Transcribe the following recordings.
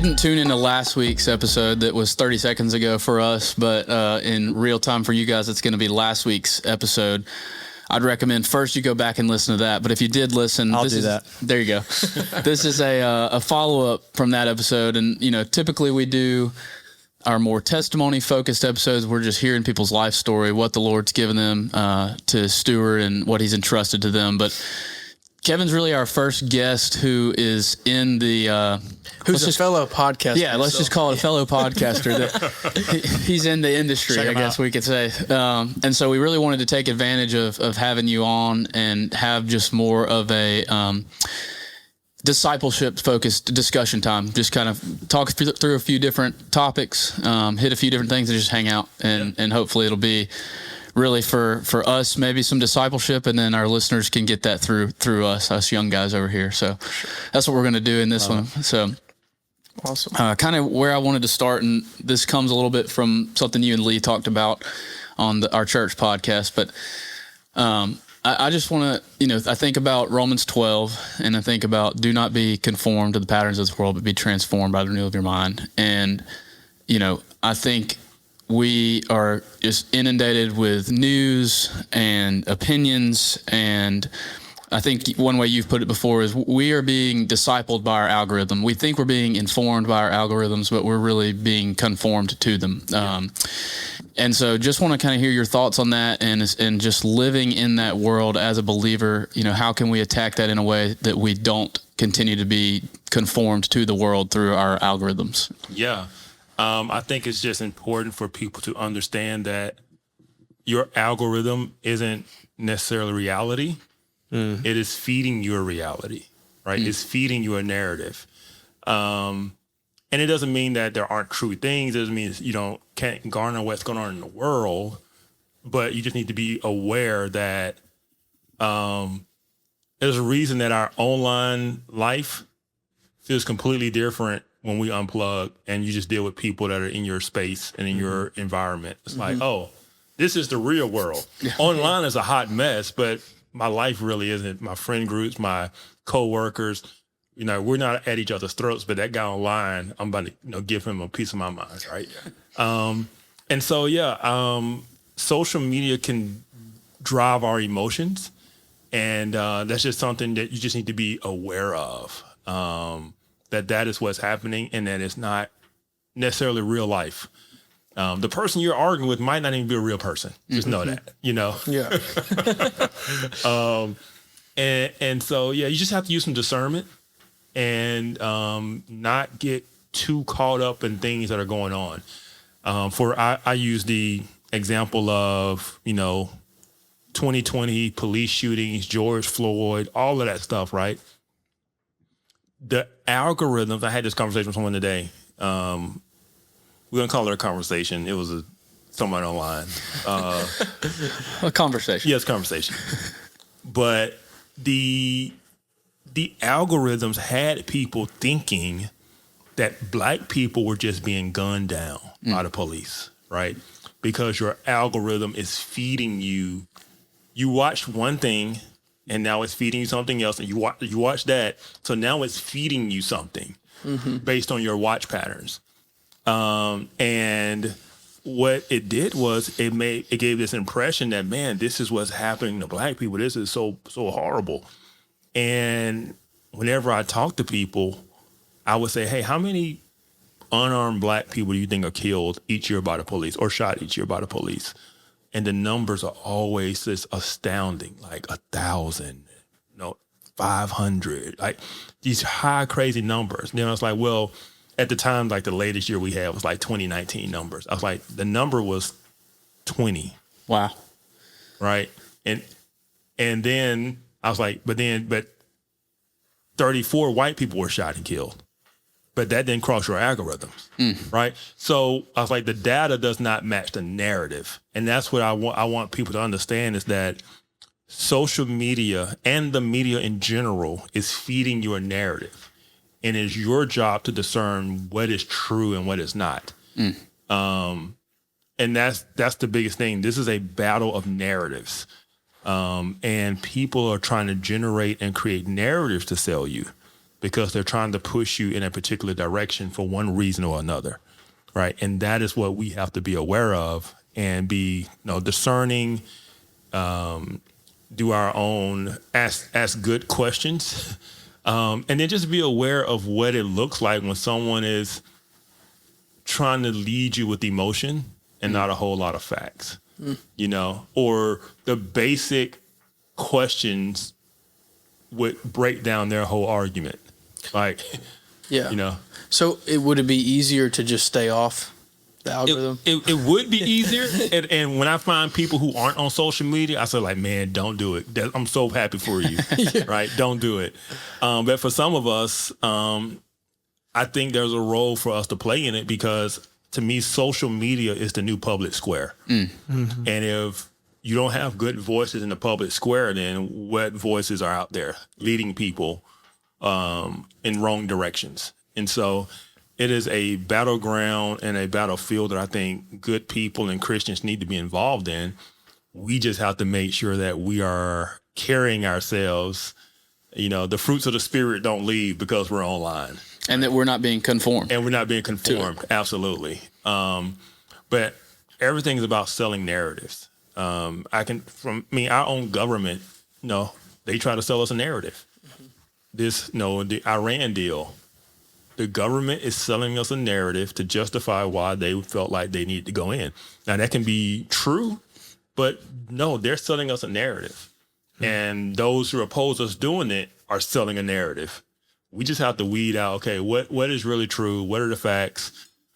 didn't tune into last week's episode that was 30 seconds ago for us, but in real time for you guys, it's going to be last week's episode. I'd recommend first you go back and listen to that. But if you did listen, I'll do that. There you go. This is a follow-up from that episode. And, you know, typically we do our more testimony-focused episodes. We're just hearing people's life story, what the Lord's given them to steward and what he's entrusted to them. But Kevin's really our first guest who is in the... Who's a fellow podcaster. Yeah, let's just call it a fellow podcaster. That he's in the industry, I guess we could say. And so we really wanted to take advantage of having you on and have just more of a discipleship-focused discussion time. Just kind of talk through a few different topics, hit a few different things, and just hang out. And hopefully it'll be really for us, maybe some discipleship, and then our listeners can get that through us young guys over here. So that's what we're going to do in this one. So awesome. Kind of where I wanted to start, and this comes a little bit from something you and Lee talked about on our church podcast, but I just want to, I think about Romans 12, and I think about do not be conformed to the patterns of this world, but be transformed by the renewal of your mind. And, I think we are just inundated with news and opinions, and I think one way you've put it before is we are being discipled by our algorithm. We think we're being informed by our algorithms, but we're really being conformed to them. And so just want to kind of hear your thoughts on that and just living in that world as a believer, how can we attack that in a way that we don't continue to be conformed to the world through our algorithms? Yeah. I think it's just important for people to understand that your algorithm isn't necessarily reality. It is feeding your reality, right? It's feeding you a narrative. And it doesn't mean that there aren't true things. It doesn't mean you can't garner what's going on in the world, but you just need to be aware that there's a reason that our online life feels completely different when we unplug and you just deal with people that are in your space and in your environment. It's like, oh, this is the real world. Online is a hot mess, but my life really isn't. My friend groups, my coworkers, we're not at each other's throats, but that guy online, I'm about to, give him a piece of my mind, right? And so, social media can drive our emotions, and that's just something that you just need to be aware of, that is what's happening, and that it's not necessarily real life. The person you're arguing with might not even be a real person. Just know that, Yeah. And so, you just have to use some discernment and not get too caught up in things that are going on. I use the example of, 2020 police shootings, George Floyd, all of that stuff, right? The algorithms, I had this conversation with someone today. We're going to call it a conversation. It was someone online. A conversation. Yeah, it's a conversation. But the algorithms had people thinking that black people were just being gunned down by the police, right? Because your algorithm is feeding you. You watched one thing, and now it's feeding you something else, and you watch that, so now it's feeding you something based on your watch patterns. And what it did was it gave this impression that, man, this is what's happening to black people. This is so horrible. And whenever I talk to people, I would say, hey, how many unarmed black people do you think are killed each year by the police or shot each year by the police? And the numbers are always just astounding, like 1,000, 500, like these high, crazy numbers. Then I was like, well, at the time, like the latest year we had was like 2019 numbers. I was like, the number was 20. Wow. Right. And then I was like, but 34 white people were shot and killed. But that didn't cross your algorithms. Right. So I was like, the data does not match the narrative. And that's what I want people to understand is that social media and the media in general is feeding your narrative. And it's your job to discern what is true and what is not. And that's the biggest thing. This is a battle of narratives. And people are trying to generate and create narratives to sell you because they're trying to push you in a particular direction for one reason or another, right? And that is what we have to be aware of and be, discerning, do our own, ask good questions, and then just be aware of what it looks like when someone is trying to lead you with emotion and not a whole lot of facts, or the basic questions would break down their whole argument. Like, So would it be easier to just stay off the algorithm? It would be easier. and when I find people who aren't on social media, I say like, man, don't do it. I'm so happy for you, right? Don't do it. But for some of us, I think there's a role for us to play in it because to me, social media is the new public square. Mm-hmm. And if you don't have good voices in the public square, then what voices are out there leading people in wrong directions? And so it is a battleground and a battlefield that I think good people and Christians need to be involved in. We just have to make sure that we are carrying ourselves. The fruits of the Spirit don't leave because we're online. And that we're not being conformed. Absolutely. But everything's about selling narratives. Our own government, they try to sell us a narrative. The Iran deal, the government is selling us a narrative to justify why they felt like they needed to go in. Now that can be true, but no, they're selling us a narrative. And those who oppose us doing it are selling a narrative. We just have to weed out, okay, what is really true? What are the facts?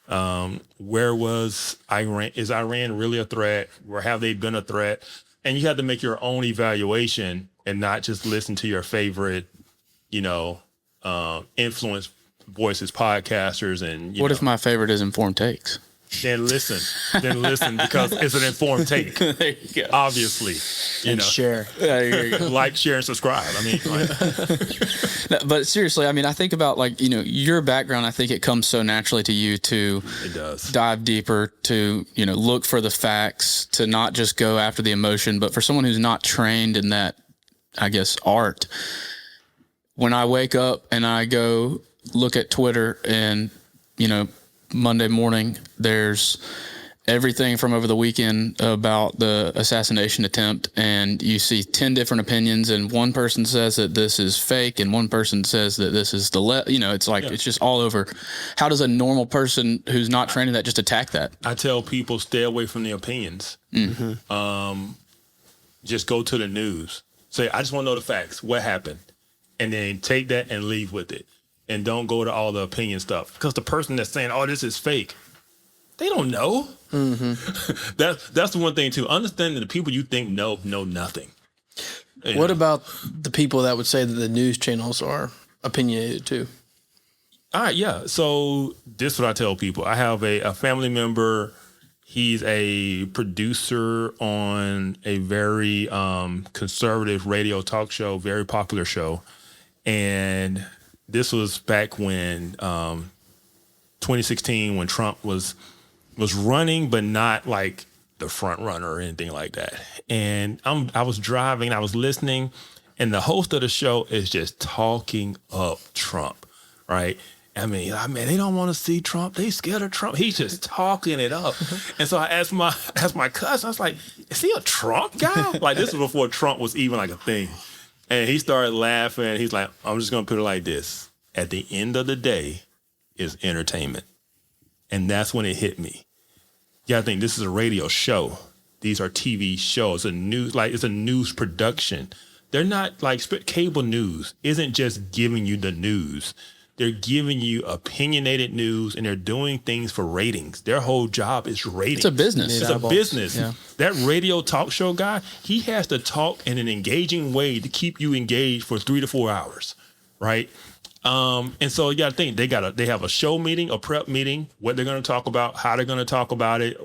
Where was Iran? Is Iran really a threat? Where have they been a threat? And you have to make your own evaluation and not just listen to your favorite, influence voices, podcasters. And what if my favorite is Informed Takes? Then listen because it's an informed take. There you go. Obviously, share, like, share, and subscribe. No, but seriously, I think about your background. I think it comes so naturally to you to dive deeper, to look for the facts, to not just go after the emotion. But for someone who's not trained in that, I guess, art, when I wake up and I go look at Twitter and Monday morning, there's everything from over the weekend about the assassination attempt, and you see 10 different opinions, and one person says that this is fake, and one person says that this is it's like, it's just all over. How does a normal person who's not trained in that just attack that? I tell people, stay away from the opinions. Mm-hmm. Just go to the news. Say, I just want to know the facts. What happened? And then take that and leave with it. And don't go to all the opinion stuff, because the person that's saying, "Oh, this is fake," they don't know. Mm-hmm. That's the one thing too. Understand that the people you think know nothing. What about the people that would say that the news channels are opinionated too? All right, yeah. So this is what I tell people. I have a family member. He's a producer on a very conservative radio talk show, very popular show, and this was back when 2016, when Trump was running, but not like the front runner or anything like that. And I was driving, I was listening, and the host of the show is just talking up Trump, right? They don't want to see Trump. They scared of Trump. He's just talking it up. And so I asked my cousin, I was like, is he a Trump guy? Like, this was before Trump was even like a thing. And he started laughing. He's like, I'm just going to put it like this. At the end of the day, is entertainment. And that's when it hit me. You got to think, this is a radio show. These are TV shows. It's a news production. They're not like cable news isn't just giving you the news. They're giving you opinionated news, and they're doing things for ratings. Their whole job is ratings. It's a business. It's a business. Yeah. That radio talk show guy, he has to talk in an engaging way to keep you engaged for 3 to 4 hours, right? And so you got to think, they have a show meeting, a prep meeting, what they're going to talk about, how they're going to talk about it,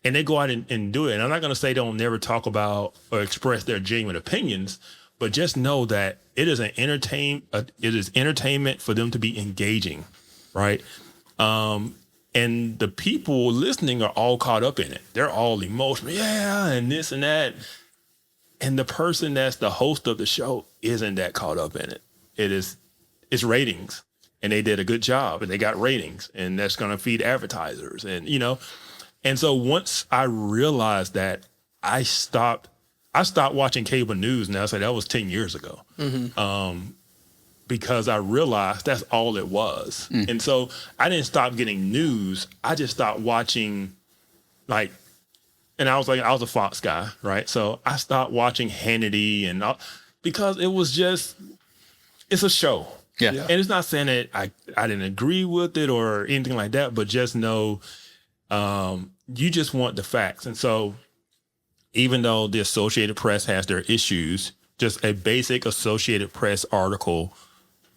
and they go out and do it. And I'm not going to say they'll never talk about or express their genuine opinions, but just know that it is entertainment for them to be engaging, right? And the people listening are all caught up in it. They're all emotional, yeah, and this and that. And the person that's the host of the show isn't that caught up in it. it's ratings, and they did a good job, and they got ratings, and that's going to feed advertisers, and and so once I realized that, I stopped watching cable news. Now, so that was 10 years ago, because I realized that's all it was, and so I didn't stop getting news. I just stopped watching, and I was a Fox guy, right? So I stopped watching Hannity and all, because it was just, it's a show. Yeah. And it's not saying that I didn't agree with it or anything like that, but just know, you just want the facts. And so even though the Associated Press has their issues, just a basic Associated Press article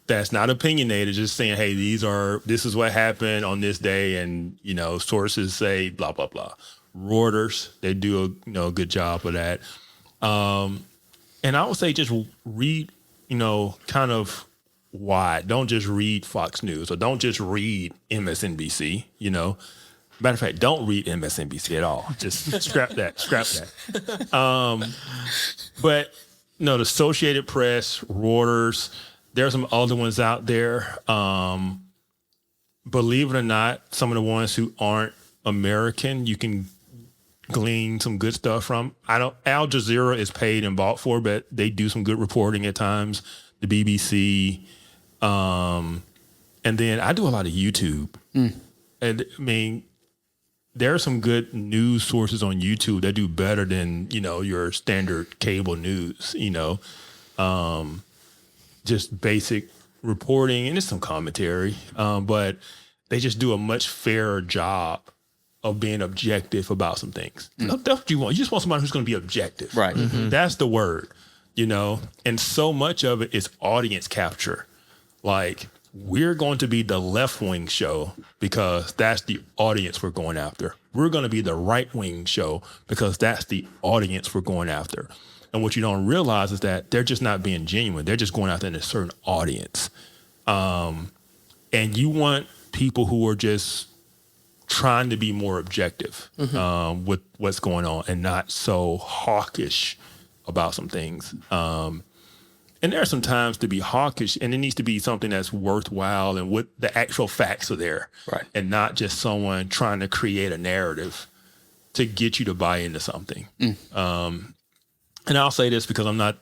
that's not opinionated, just saying, hey, this is what happened on this day, and sources say blah blah blah. Reuters, they do a good job of that. And I would say just read, kind of wide. Don't just read Fox News, or don't just read MSNBC. Matter of fact, don't read MSNBC at all. Just scrap that. But the Associated Press, Reuters, there are some other ones out there. Believe it or not, some of the ones who aren't American, you can glean some good stuff from. Al Jazeera is paid and bought for, but they do some good reporting at times. The BBC, and then I do a lot of YouTube. And I mean, there are some good news sources on YouTube that do better than your standard cable news. Just basic reporting, and there's some commentary, but they just do a much fairer job of being objective about some things. That's what you want. You just want somebody who's going to be objective. Right. That's the word, and so much of it is audience capture. Like, we're going to be the left-wing show because that's the audience we're going after. We're going to be the right-wing show because that's the audience we're going after. And what you don't realize is that they're just not being genuine. They're just going after a certain audience. And you want people who are just trying to be more objective with what's going on, and not so hawkish about some things. And there are some times to be hawkish, and it needs to be something that's worthwhile and what the actual facts are there. Right. And not just someone trying to create a narrative to get you to buy into something. And I'll say this because I'm not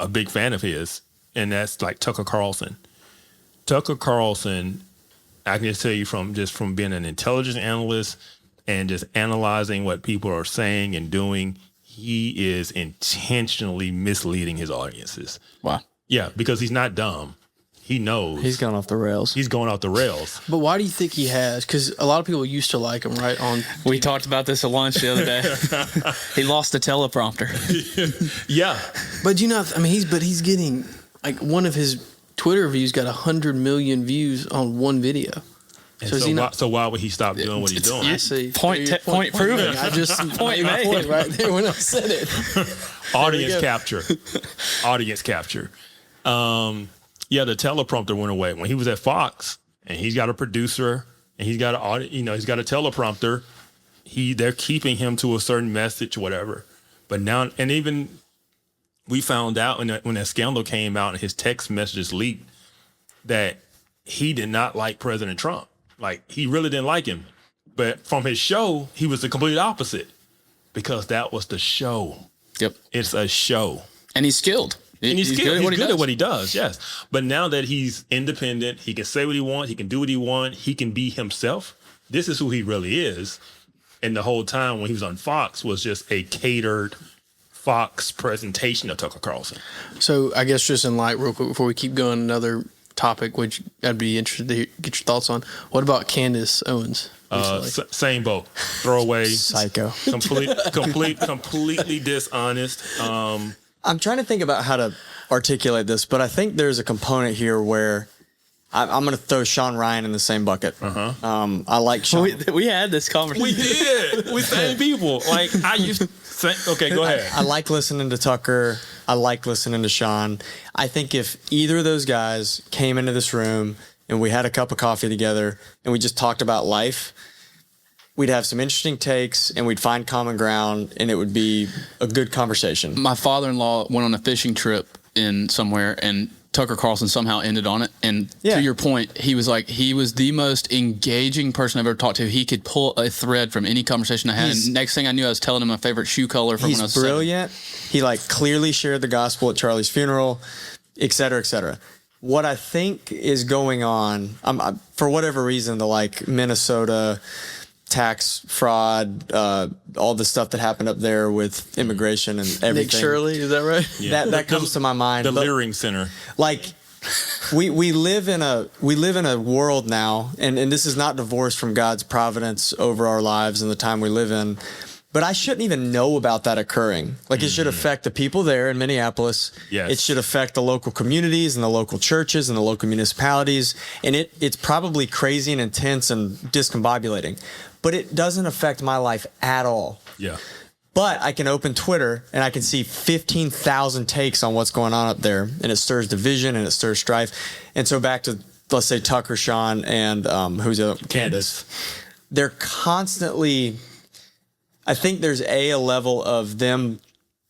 a big fan of his, and that's like Tucker Carlson. Tucker Carlson, I can just tell you from being an intelligence analyst and just analyzing what people are saying and doing, he is intentionally misleading his audiences. Wow. Yeah, because he's not dumb. He knows. He's gone off the rails. He's going off the rails. But why do you think he has? Because a lot of people used to like him, right? We talked about this at lunch the other day. He lost the teleprompter. Yeah. But he's getting, like, one of his Twitter views got 100 million views on one video. So why would he stop doing what he's doing? I see. Point proven. I just Point made. point right there when I said it. Audience capture. Audience capture. Yeah, the teleprompter went away when he was at Fox, and he's got a producer, and he's got he's got a teleprompter. They're keeping him to a certain message, whatever. But now, and even we found out when that scandal came out and his text messages leaked that he did not like President Trump. Like, he really didn't like him. But from his show, he was the complete opposite, because that was the show. Yep. It's a show. And he's skilled. And he's skilled. He's good at what he does, yes. But now that he's independent, he can say what he wants, he can do what he wants, he can be himself. This is who he really is. And the whole time when he was on Fox was just a catered Fox presentation of Tucker Carlson. So I guess just in light, real quick, before we keep going, another topic which I'd be interested to get your thoughts on. What about Candace Owens? Same boat. Throwaway. Psycho. Completely dishonest. I'm trying to think about how to articulate this, but I think there's a component here where I'm going to throw Sean Ryan in the same bucket. I like Sean. We had this conversation. We did. We same people. Like, I used to say, okay, go ahead. I like listening to Tucker. I like listening to Sean. I think if either of those guys came into this room and we had a cup of coffee together and we just talked about life, we'd have some interesting takes and we'd find common ground, and it would be a good conversation. My father-in-law went on a fishing trip in somewhere, and Tucker Carlson somehow ended on it. And Yeah. to your point, he was the most engaging person I've ever talked to. He could pull a thread from any conversation I had. And next thing I knew, I was telling him my favorite shoe color from when I was He's brilliant. He clearly shared the gospel at Charlie's funeral, et cetera, et cetera. What I think is going on, for whatever reason, the Minnesota tax fraud, all the stuff that happened up there with immigration and everything. Nick Shirley, is that right? Yeah. That comes to my mind. The Leering Center. We live in a world now, and this is not divorced from God's providence over our lives and the time we live in. But I shouldn't even know about that occurring. It should affect the people there in Minneapolis. Yes. It should affect the local communities and the local churches and the local municipalities. And it's probably crazy and intense and discombobulating. But it doesn't affect my life at all. Yeah. But I can open Twitter and I can see 15,000 takes on what's going on up there. And it stirs division and it stirs strife. And so back to, let's say, Tucker, Sean, and who's the other? Candace. They're constantly... I think there's a level of them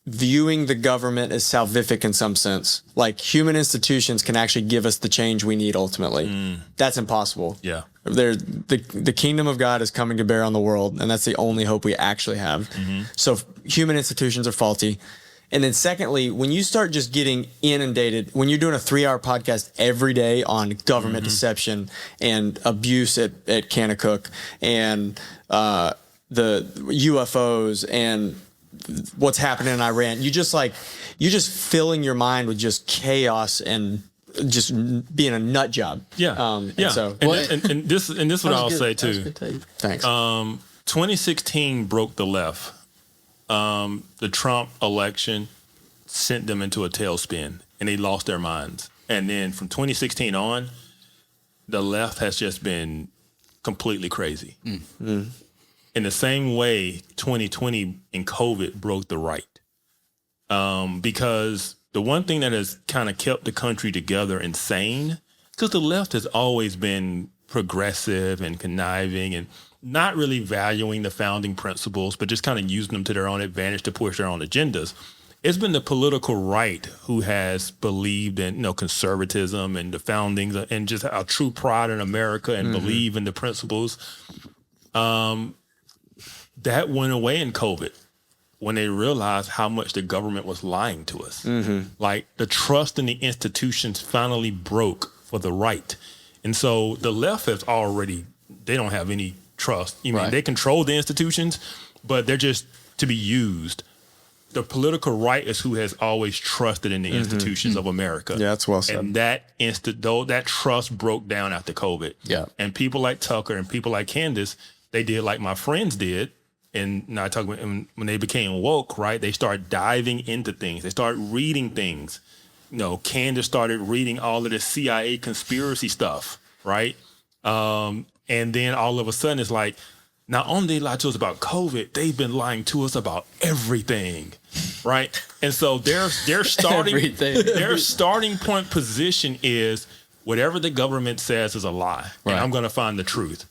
viewing the government as salvific in some sense. Human institutions can actually give us the change we need ultimately. That's impossible. Yeah. The kingdom of God is coming to bear on the world, and that's the only hope we actually have. So human institutions are faulty. And then secondly, when you start just getting inundated, when you're doing a 3-hour podcast every day on government deception and abuse at Kanakuk and the UFOs and what's happening in Iran, you're just filling your mind with just chaos and just being a nut job. Yeah. And so and this is what I'll say too. Thanks. 2016 broke the left. The Trump election sent them into a tailspin and they lost their minds. And then from 2016 on, the left has just been completely crazy. In the same way, 2020 and COVID broke the right. Because the one thing that has kind of kept the country together and sane, because the left has always been progressive and conniving and not really valuing the founding principles, but just kind of using them to their own advantage to push their own agendas. It's been the political right who has believed in, conservatism and the foundings and just a true pride in America and believe in the principles. That went away in COVID when they realized how much the government was lying to us. The trust in the institutions finally broke for the right. And so the left has they don't have any trust. They control the institutions, but they're just to be used. The political right is who has always trusted in the institutions of America. Yeah, that's well said. And that trust broke down after COVID. Yeah. And people like Tucker and people like Candace, they did like my friends did. And now I talk about when they became woke, right? They started diving into things. They started reading things. Candace started reading all of the CIA conspiracy stuff, right? And then all of a sudden it's like, not only they lied to us about COVID, they've been lying to us about everything, right? And so their starting their starting point position is whatever the government says is a lie, and I'm going to find the truth,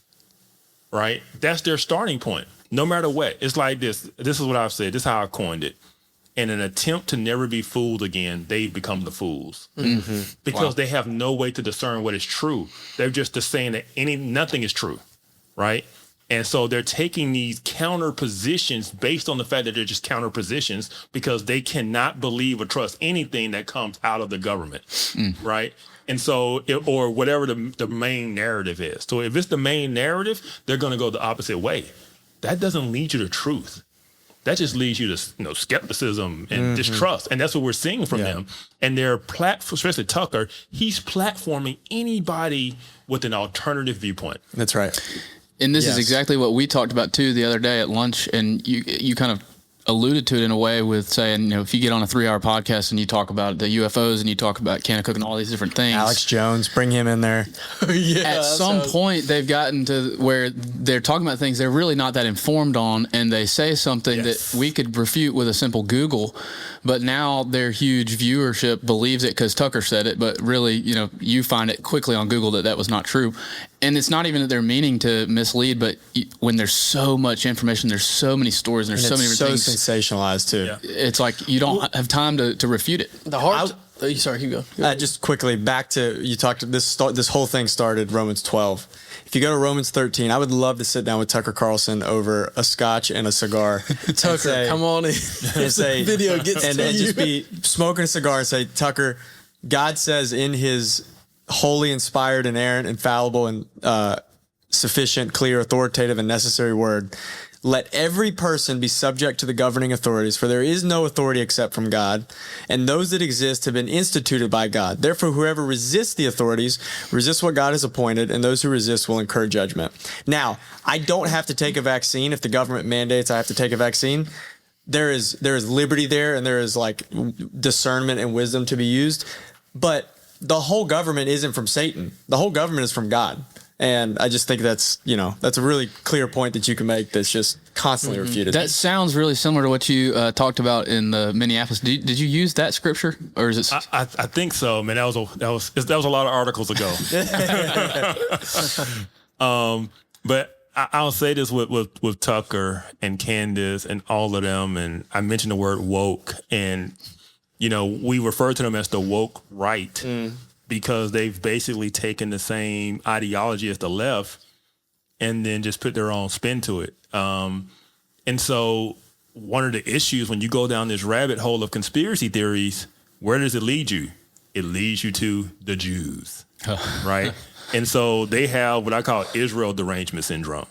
right? That's their starting point. No matter what, it's like this. This is what I've said. This is how I coined it. In an attempt to never be fooled again, they've become the fools because they have no way to discern what is true. They're just saying that nothing is true, right? And so they're taking these counter positions based on the fact that they're just counter positions because they cannot believe or trust anything that comes out of the government, right? And so, or whatever the main narrative is. So if it's the main narrative, they're going to go the opposite way. That doesn't lead you to truth. That just leads you to skepticism and distrust. And that's what we're seeing from them. And their platform, especially Tucker, he's platforming anybody with an alternative viewpoint. That's right. And this is exactly what we talked about too the other day at lunch. And you kind of alluded to it in a way with saying, if you get on a 3-hour podcast and you talk about the UFOs and you talk about Kanakuk and all these different things. Alex Jones, bring him in there. At some point, they've gotten to where they're talking about things they're really not that informed on, and they say something that we could refute with a simple Google. But now their huge viewership believes it because Tucker said it, but really, you find it quickly on Google that was not true. And it's not even that they're meaning to mislead, but when there's so much information, there's so many stories, and there's so many different things. Sensationalized too. It's like you don't have time to refute it. The hard Sorry, keep going. Just quickly back to you talked. This whole thing started Romans 12. If you go to Romans 13, I would love to sit down with Tucker Carlson over a scotch and a cigar. Tucker, say, come on in. And say, video gets and to you. just be smoking a cigar and say, Tucker, God says in His holy, inspired, inerrant, infallible, and sufficient, clear, authoritative, and necessary word, let every person be subject to the governing authorities, for there is no authority except from God, and those that exist have been instituted by God. Therefore, whoever resists the authorities resists what God has appointed, and those who resist will incur judgment. Now, I don't have to take a vaccine. If the government mandates I have to take a vaccine, there is liberty there, and there is like discernment and wisdom to be used. But the whole government isn't from Satan. The whole government is from God. And I just think that's a really clear point that you can make that's just constantly refuted. That sounds really similar to what you talked about in the Minneapolis. Did you use that scripture, or is it? I think so, man. That was a lot of articles ago. But I'll say this with Tucker and Candace and all of them, and I mentioned the word woke, and we refer to them as the woke right. Because they've basically taken the same ideology as the left and then just put their own spin to it. And so one of the issues when you go down this rabbit hole of conspiracy theories, where does it lead you? It leads you to the Jews, right? And so they have what I call Israel derangement syndrome,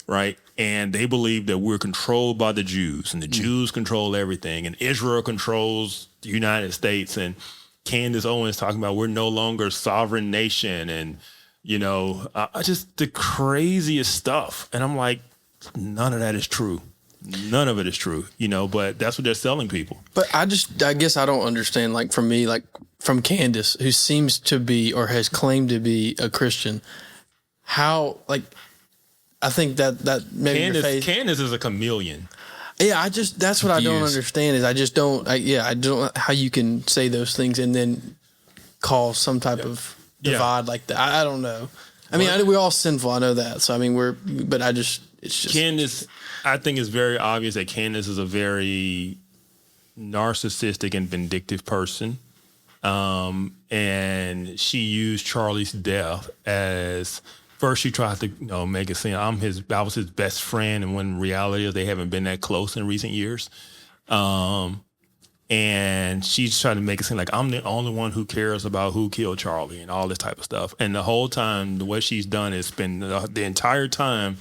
right? And they believe that we're controlled by the Jews, and the Jews control everything, and Israel controls the United States, and Candace Owens talking about we're no longer a sovereign nation, and just the craziest stuff. And I'm like, none of that is true. None of it is true, but that's what they're selling people. But I guess I don't understand, like, for me, like, from Candace, who seems to be or has claimed to be a Christian, how, like, I think that maybe Candace is a chameleon. Yeah, that's what I don't understand is I don't how you can say those things and then cause some type of divide like that. I don't know. I mean, we're all sinful. I know that. So, I mean, it's just. Candace, I think it's very obvious that Candace is a very narcissistic and vindictive person. And she used Charlie's death as... First, she tried to make it seem I was his best friend, and when reality is they haven't been that close in recent years. And she's trying to make it seem like I'm the only one who cares about who killed Charlie and all this type of stuff. And the whole time, what she's done is spend the entire time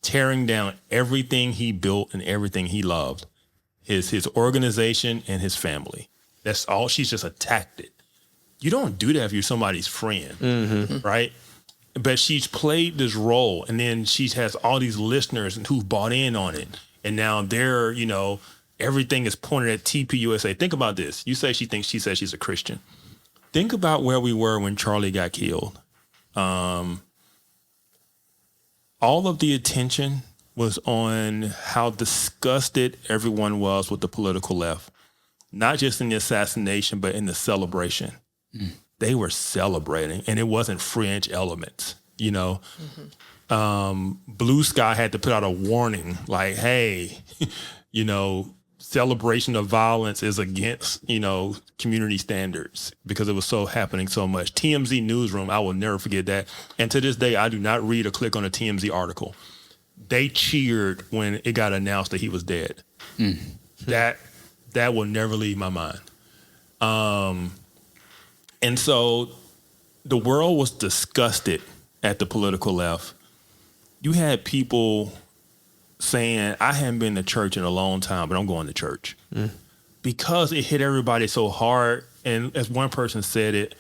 tearing down everything he built and everything he loved, his organization and his family. That's all. She's just attacked it. You don't do that if you're somebody's friend, right? But she's played this role, and then she has all these listeners who've bought in on it. And now they're, everything is pointed at TPUSA. Think about this. You say she says she's a Christian. Think about where we were when Charlie got killed. All of the attention was on how disgusted everyone was with the political left. Not just in the assassination, but in the celebration. They were celebrating, and it wasn't fringe elements, Blue Sky had to put out a warning like, hey, celebration of violence is against, community standards, because it was happening so much. TMZ Newsroom, I will never forget that. And to this day, I do not read or click on a TMZ article. They cheered when it got announced that he was dead. That will never leave my mind. And so the world was disgusted at the political left. You had people saying, I haven't been to church in a long time, but I'm going to church. Because it hit everybody so hard. And as one person said it,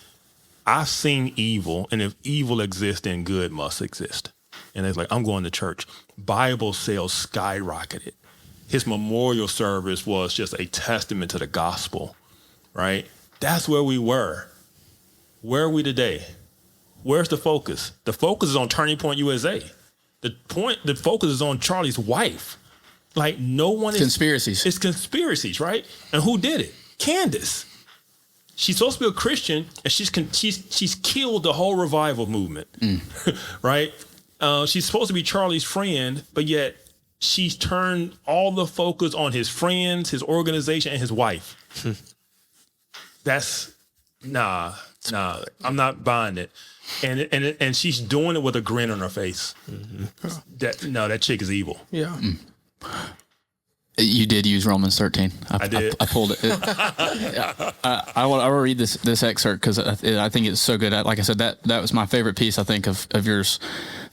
I've seen evil, and if evil exists, then good must exist. And it's like, I'm going to church. Bible sales skyrocketed. His memorial service was just a testament to the gospel, right? That's where we were. Where are we today? Where's the focus? The focus is on Turning Point USA. The focus is on Charlie's wife. Like, no one is... Conspiracies. It's conspiracies, right? And who did it? Candace. She's supposed to be a Christian, and she's killed the whole revival movement, right? She's supposed to be Charlie's friend, but yet she's turned all the focus on his friends, his organization, and his wife. That's nah, I'm not buying it. And she's doing it with a grin on her face. That chick is evil. Yeah. You did use Romans 13. I did. I pulled it. I want to read this excerpt because I think it's so good. Like I said, that was my favorite piece, I think, of yours.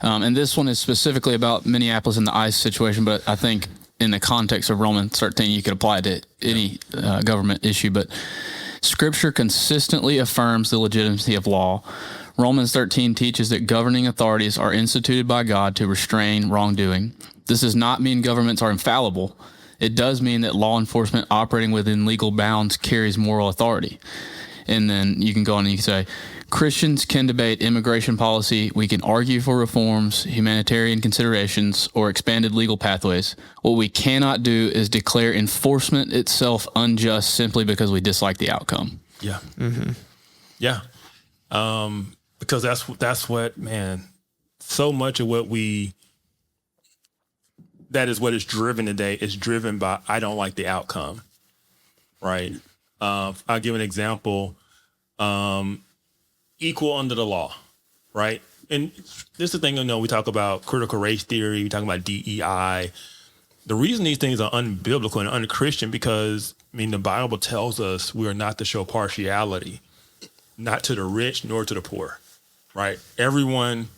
And this one is specifically about Minneapolis and the ICE situation, but I think in the context of Romans 13, you could apply it to any government issue. But Scripture consistently affirms the legitimacy of law. Romans 13 teaches that governing authorities are instituted by God to restrain wrongdoing. This does not mean governments are infallible. It does mean that law enforcement operating within legal bounds carries moral authority. And then you can go on and you can say, Christians can debate immigration policy. We can argue for reforms, humanitarian considerations, or expanded legal pathways. What we cannot do is declare enforcement itself unjust simply because we dislike the outcome. Yeah. Mm-hmm. Yeah. Because that's what, man, so much of what that is what is driven today is driven by, I don't like the outcome. Right. I'll give an example. Equal under the law. Right. And this is the thing, we talk about critical race theory. We talk about DEI. The reason these things are unbiblical and unchristian because, the Bible tells us we are not to show partiality, not to the rich nor to the poor. Right. Everyone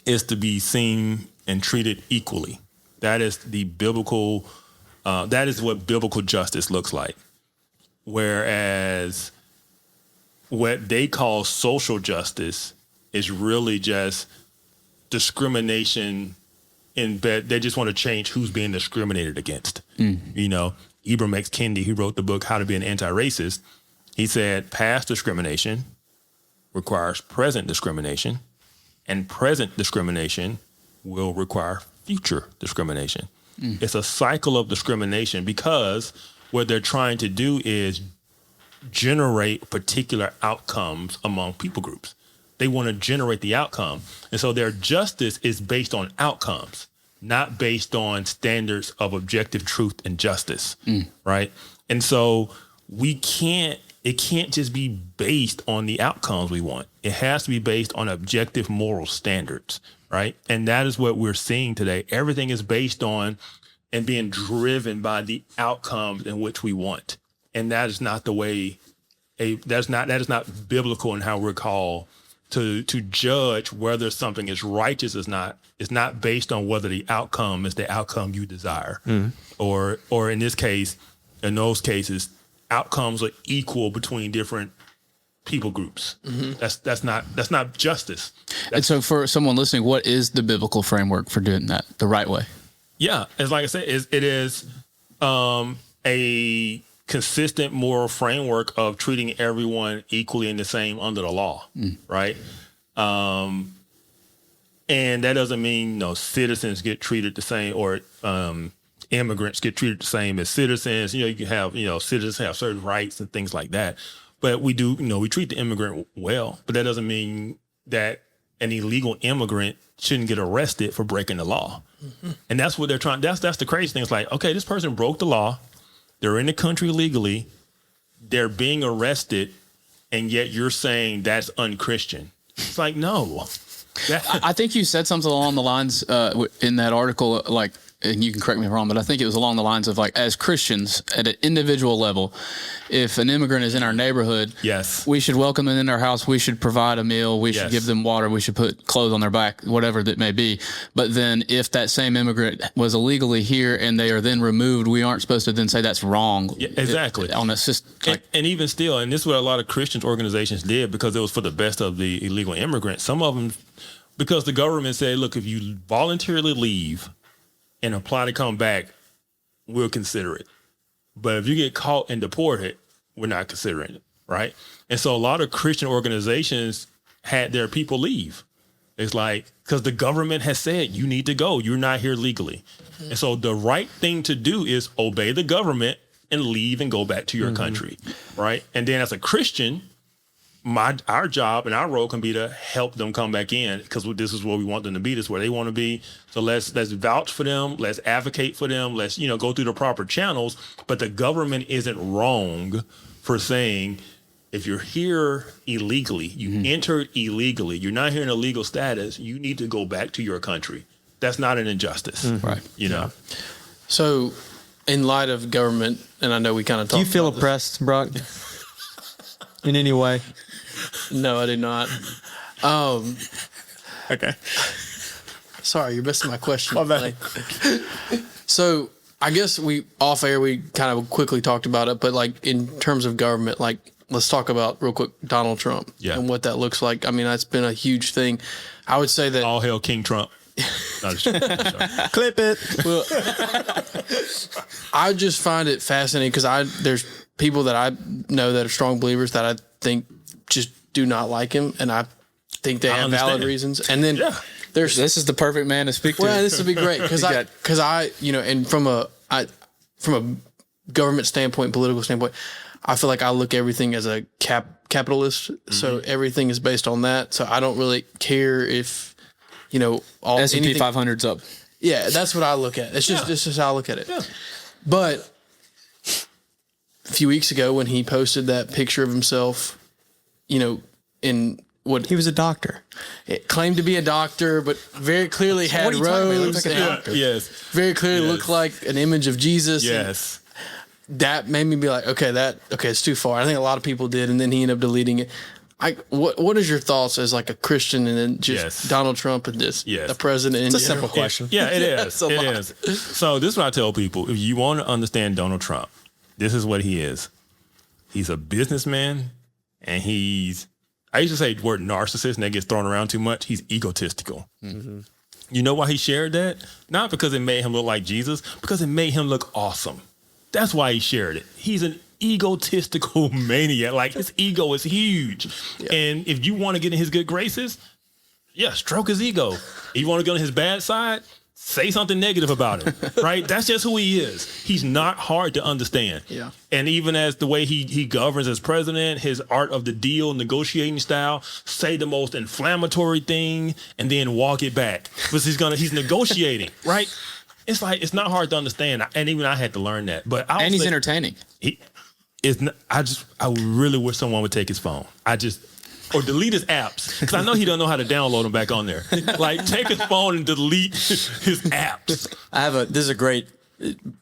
is to be seen and treated equally. That is the biblical, that is what biblical justice looks like. Whereas what they call social justice is really just discrimination in bed. They just want to change who's being discriminated against. Ibram X. Kendi, who wrote the book, How to Be an Anti-Racist, he said past discrimination requires present discrimination, and present discrimination will require future discrimination. It's a cycle of discrimination because what they're trying to do is generate particular outcomes among people groups. They want to generate the outcome. And so their justice is based on outcomes, not based on standards of objective truth and justice. Right. And so it can't just be based on the outcomes we want. It has to be based on objective moral standards. Right. And that is what we're seeing today. Everything is based on and being driven by the outcomes in which we want. And that is not the way that is not biblical in how we're called to judge whether something is righteous or not. It's not based on whether the outcome is the outcome you desire. Or in this case, in those cases, outcomes are equal between different people groups. That's not justice. And so for someone listening, what is the biblical framework for doing that the right way? Yeah, it's like I said, it is a consistent moral framework of treating everyone equally and the same under the law, right? And that doesn't mean citizens get treated the same or immigrants get treated the same as citizens. You can have citizens have certain rights and things like that. But we do, we treat the immigrant well, but that doesn't mean that an illegal immigrant shouldn't get arrested for breaking the law. And that's what they're trying. That's the crazy thing. It's like, okay, this person broke the law. They're in the country legally. They're being arrested. And yet you're saying that's unchristian. It's like, no. I think you said something along the lines in that article, like, and you can correct me if I'm wrong, but I think it was along the lines of like, as Christians at an individual level, if an immigrant is in our neighborhood, yes, we should welcome them in our house. We should provide a meal. We should give them water. We should put clothes on their back, whatever that may be. But then if that same immigrant was illegally here and they are then removed, we aren't supposed to then say that's wrong. Yeah, exactly. On a system. And even still, and this is what a lot of Christian organizations did because it was for the best of the illegal immigrants. Some of them, because the government said, look, if you voluntarily leave and apply to come back, we'll consider it. But if you get caught and deported, we're not considering it, right? And so a lot of Christian organizations had their people leave. It's like, because the government has said, you need to go. You're not here legally. And so the right thing to do is obey the government and leave and go back to your country, right? And then as a Christian, our job and our role can be to help them come back in because this is where we want them to be. This is where they want to be. So let's vouch for them. Let's advocate for them. Let's, go through the proper channels. But the government isn't wrong for saying if you're here illegally, you entered illegally, you're not here in a legal status, you need to go back to your country. That's not an injustice. Right. You know? So, in light of government, and I know we kind of talked Do you feel about oppressed, Brock? In any way? this. No, I did not. Okay. Sorry, you're missing my question. My bad. So, I guess we kind of quickly talked about it, but like in terms of government, like let's talk about real quick Donald Trump and what that looks like. I mean, that's been a huge thing. I would say that All hail King Trump. No, just joking. Clip it. well, I just find it fascinating because there's people that I know that are strong believers that I think just do not like him, and I think they have valid reasons. And then This is the perfect man to speak to. well, this would be great because I you know, and from a government standpoint, political standpoint, I feel like I look everything as a capitalist. So everything is based on that. So I don't really care if, you know, all S&P 500's up. Yeah, that's what I look at. It's just how I look at it. Yeah. But a few weeks ago when he posted that picture of himself, you know, in what He was a doctor. it claimed to be a doctor, but very clearly had What are you talking about? He robes. looks like a and doctor. Yes. very clearly looked like an image of Jesus. Yes. And that made me be like, okay, it's too far. I think a lot of people did, and then he ended up deleting it. What is your thoughts as like a Christian and then just Donald Trump and just the president? It's a simple question. Yeah, it is. It is. So this is what I tell people. If you want to understand Donald Trump, this is what he is. He's a businessman, and I used to say the word narcissist, and that gets thrown around too much. He's egotistical. Mm-hmm. You know why he shared that? Not because it made him look like Jesus, because it made him look awesome. That's why he shared it. He's an egotistical maniac. Like, his ego is huge. Yeah. And if you want to get in his good graces, stroke his ego. If you want to get on his bad side, say something negative about him, right? That's just who he is. He's not hard to understand. Yeah. And even as the way he governs as president, his art of the deal, negotiating style, say the most inflammatory thing and then walk it back. Because he's negotiating, right? It's like, it's not hard to understand. And even I had to learn that. But he's entertaining. I really wish someone would take his phone. Or delete his apps, because I know he don't know how to download them back on there. Like, take his phone and delete his apps. This is a great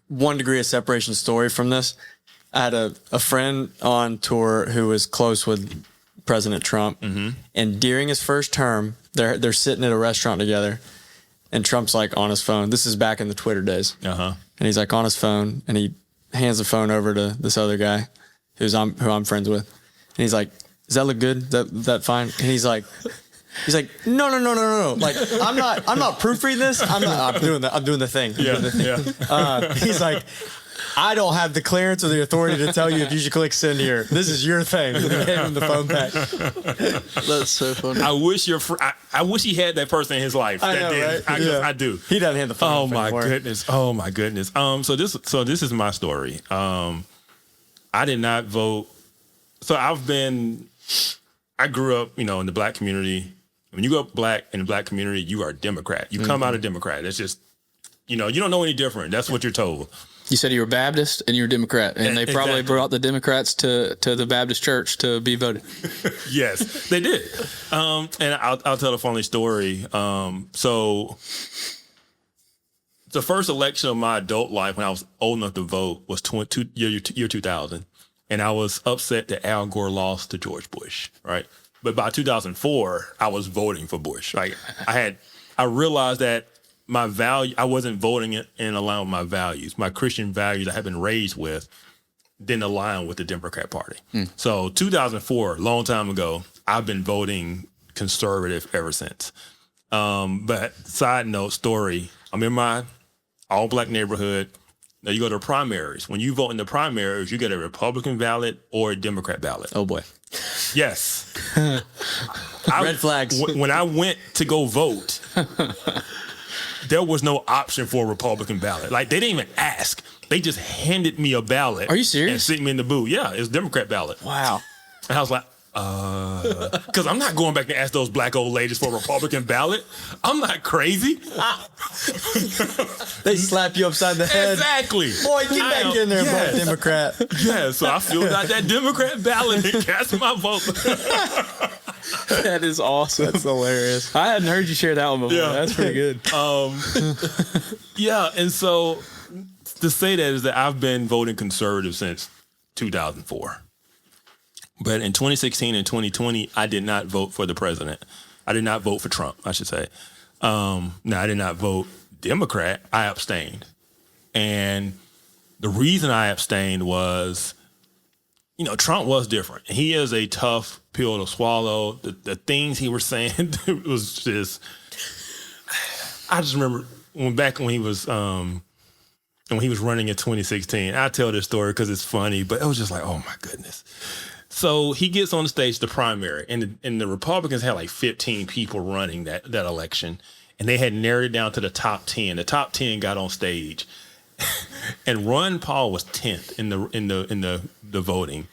1 degree of separation story from this. I had a friend on tour who was close with President Trump, and during his first term, they're sitting at a restaurant together, and Trump's like on his phone. This is back in the Twitter days, and he's like on his phone, and he hands the phone over to this other guy who I'm friends with, and he's like, "Does that look good? That fine?" And he's like, no. Like, I'm not proofreading this. I'm doing the thing. He's like, I don't have the clearance or the authority to tell you if you should click send here. This is your thing. And he gave him the phone back. That's so funny. I wish he had that person in his life. I know, right? I do. He doesn't have the phone. Oh my goodness. So this is my story. I did not vote. So I grew up, in the black community. When you grow up black in the black community, you are a Democrat. You come out a Democrat. It's just, you don't know any different. That's what you're told. You said you were Baptist and you're Democrat, and they probably brought the Democrats to the Baptist church to be voted. Yes, they did. And I'll tell a funny story. So the first election of my adult life when I was old enough to vote was year 2000. And I was upset that Al Gore lost to George Bush, right? But by 2004, I was voting for Bush. Like, I realized that my value, I wasn't voting in line with my values. My Christian values I had been raised with didn't align with the Democrat Party. So 2004, long time ago, I've been voting conservative ever since. But side note story, I'm in my all black neighborhood. Now, you go to primaries. When you vote in the primaries, you get a Republican ballot or a Democrat ballot. Oh, boy. Yes. Red flags. When I went to go vote, there was no option for a Republican ballot. Like, they didn't even ask. They just handed me a ballot. Are you serious? And sent me in the booth. Yeah, it was a Democrat ballot. Wow. And I was like, Because I'm not going back to ask those black old ladies for a Republican ballot. I'm not crazy. They slap you upside the head. Exactly. Boy, get back in there, yes. Democrat. Yeah, so I filled out that Democrat ballot and cast my vote. That is awesome. That's hilarious. I hadn't heard you share that one before. Yeah. That's pretty good. Yeah, and so to say that is that I've been voting conservative since 2004. But in 2016 and 2020, I did not vote for the president. I did not vote for Trump, I should say. No, I did not vote Democrat. I abstained. And the reason I abstained was, Trump was different. He is a tough pill to swallow. The things he was saying was just, I just remember when he was running in 2016. I tell this story because it's funny, but it was just like, oh my goodness. So he gets on the stage, the primary, and the Republicans had like 15 people running that election, and they had narrowed it down to the top 10. The top 10 got on stage, and Ron Paul was 10th in the voting.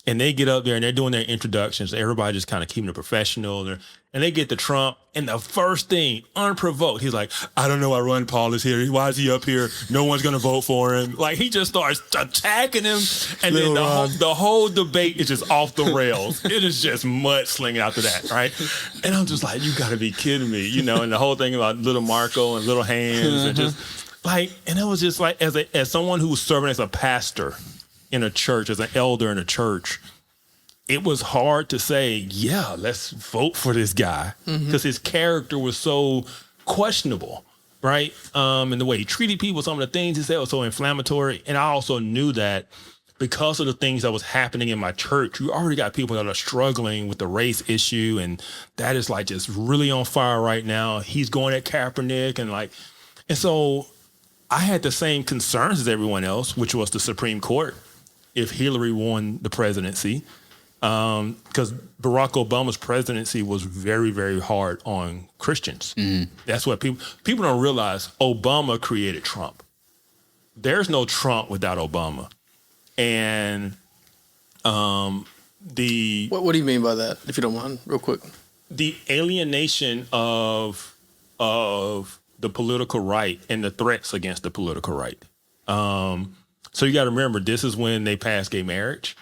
And they get up there and they're doing their introductions. Everybody just kind of keeping it professional. And they get to Trump. And the first thing, unprovoked, he's like, I don't know why Ron Paul is here. Why is he up here? No one's going to vote for him. Like, he just starts attacking him. And then the whole debate is just off the rails. It is just mudslinging after that, right? And I'm just like, you got to be kidding me. And the whole thing about little Marco and little hands and just like, and it was just like, as someone who was serving as a pastor in a church, as an elder in a church, it was hard to say, yeah, let's vote for this guy because his character was so questionable, right? And the way he treated people, some of the things he said was so inflammatory. And I also knew that because of the things that was happening in my church, you already got people that are struggling with the race issue, and that is like just really on fire right now. He's going at Kaepernick and so I had the same concerns as everyone else, which was the Supreme Court. If Hillary won the presidency, because Barack Obama's presidency was very, very hard on Christians. That's what people don't realize. Obama created Trump. There's no Trump without Obama. And What do you mean by that, if you don't mind, real quick? The alienation of the political right and the threats against the political right. So you got to remember, this is when they passed gay marriage.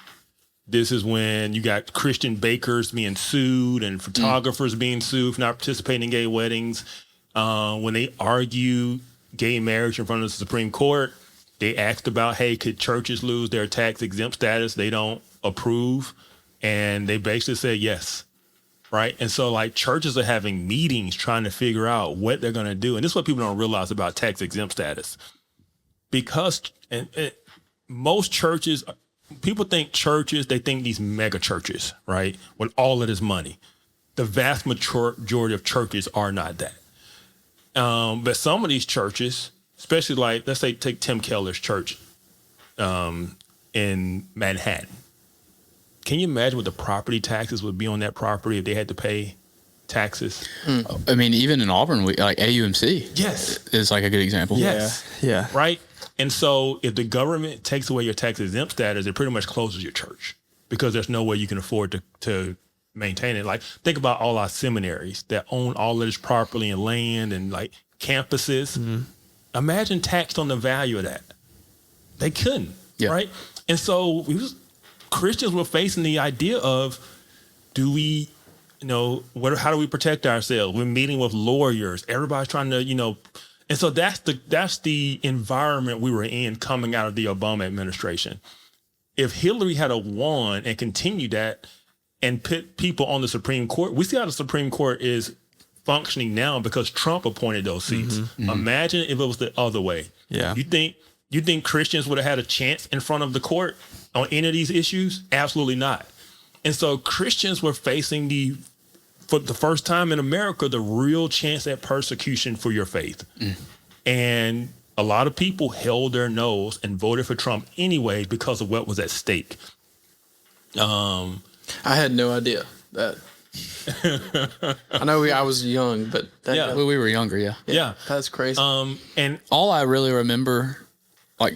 This is when you got Christian bakers being sued and photographers being sued for not participating in gay weddings. When they argue gay marriage in front of the Supreme Court, they asked about, hey, could churches lose their tax exempt status? They don't approve. And they basically said yes. Right. And so like churches are having meetings trying to figure out what they're going to do. And this is what people don't realize about tax exempt status. Because most churches, people think churches, they think these mega churches, right, with all of this money. The vast majority of churches are not that. But some of these churches, especially like, let's say, take Tim Keller's church in Manhattan. Can you imagine what the property taxes would be on that property if they had to pay taxes? I mean, even in Auburn, like AUMC is like a good example. Yes. Yeah. Right? And so if the government takes away your tax exempt status, it pretty much closes your church because there's no way you can afford to maintain it. Like, think about all our seminaries that own all of this property and land and like campuses. Imagine taxed on the value of that. They couldn't, right? And so Christians were facing the idea of, do we, how do we protect ourselves? We're meeting with lawyers. Everybody's trying to, and so that's the environment we were in coming out of the Obama administration. If Hillary had won and continued that and put people on the Supreme Court, we see how the Supreme Court is functioning now because Trump appointed those seats. Imagine if it was the other way. Yeah. You think Christians would have had a chance in front of the court on any of these issues? Absolutely not. And so Christians were facing for the first time in America, the real chance at persecution for your faith. And a lot of people held their nose and voted for Trump anyway because of what was at stake. I had no idea that. I know I was young, but we were younger. Yeah. That's crazy. And all I really remember, like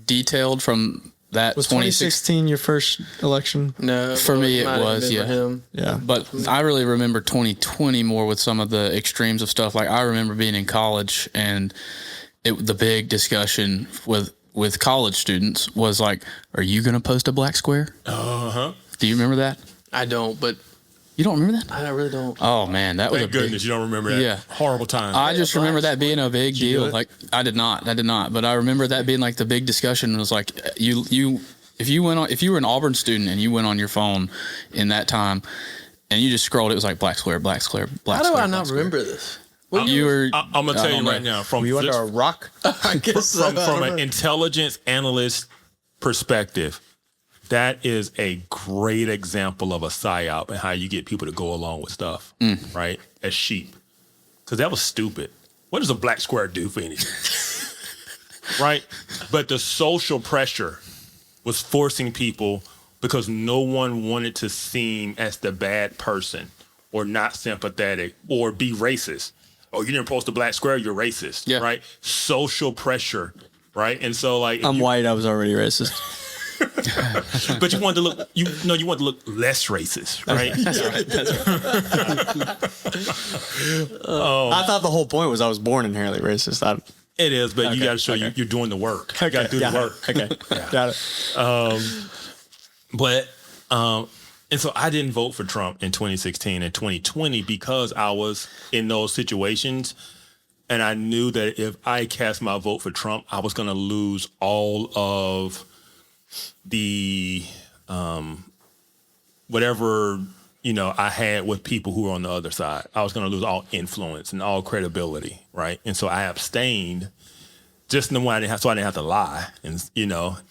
detailed from that Was 2016 your first election? No, For me, it might have was, been yeah. for him. Yeah. But I really remember 2020 more with some of the extremes of stuff. Like I remember being in college and the big discussion with college students was like, are you going to post a black square? Uh-huh. Do you remember that? I don't, but You don't remember that? I really don't. Oh man, that was Thank goodness you don't remember that. Yeah. Horrible time. I just remember that being a big you do deal. it? Like I did not, but I remember that being like the big discussion. It was like if you were an Auburn student and you went on your phone in that time and you just scrolled, it was like black square, black square, black How square. do I black not square. remember this? You were. I'm gonna tell you don't right know. now from Were you under this- a rock? I guess so. from an intelligence analyst perspective, that is a great example of a psyop and how you get people to go along with stuff, right? As sheep. Because that was stupid. What does a black square do for anything? Right? But the social pressure was forcing people because no one wanted to seem as the bad person or not sympathetic or be racist. Oh, you didn't post a black square, you're racist, Yeah. right? Social pressure, right? And so like if I'm you- white. I was already racist. but you wanted to look you wanted to look less racist, right? I thought the whole point was I was born inherently racist. It is, but you Okay, got to show okay. you're doing the work. You got to do the work. Okay, got it. But and so I didn't vote for Trump in 2016 and 2020 because I was in those situations. And I knew that if I cast my vote for Trump, I was going to lose all of the whatever, I had with people who were on the other side. I was going to lose all influence and all credibility, right? And so I abstained just in the way I didn't have to lie. And,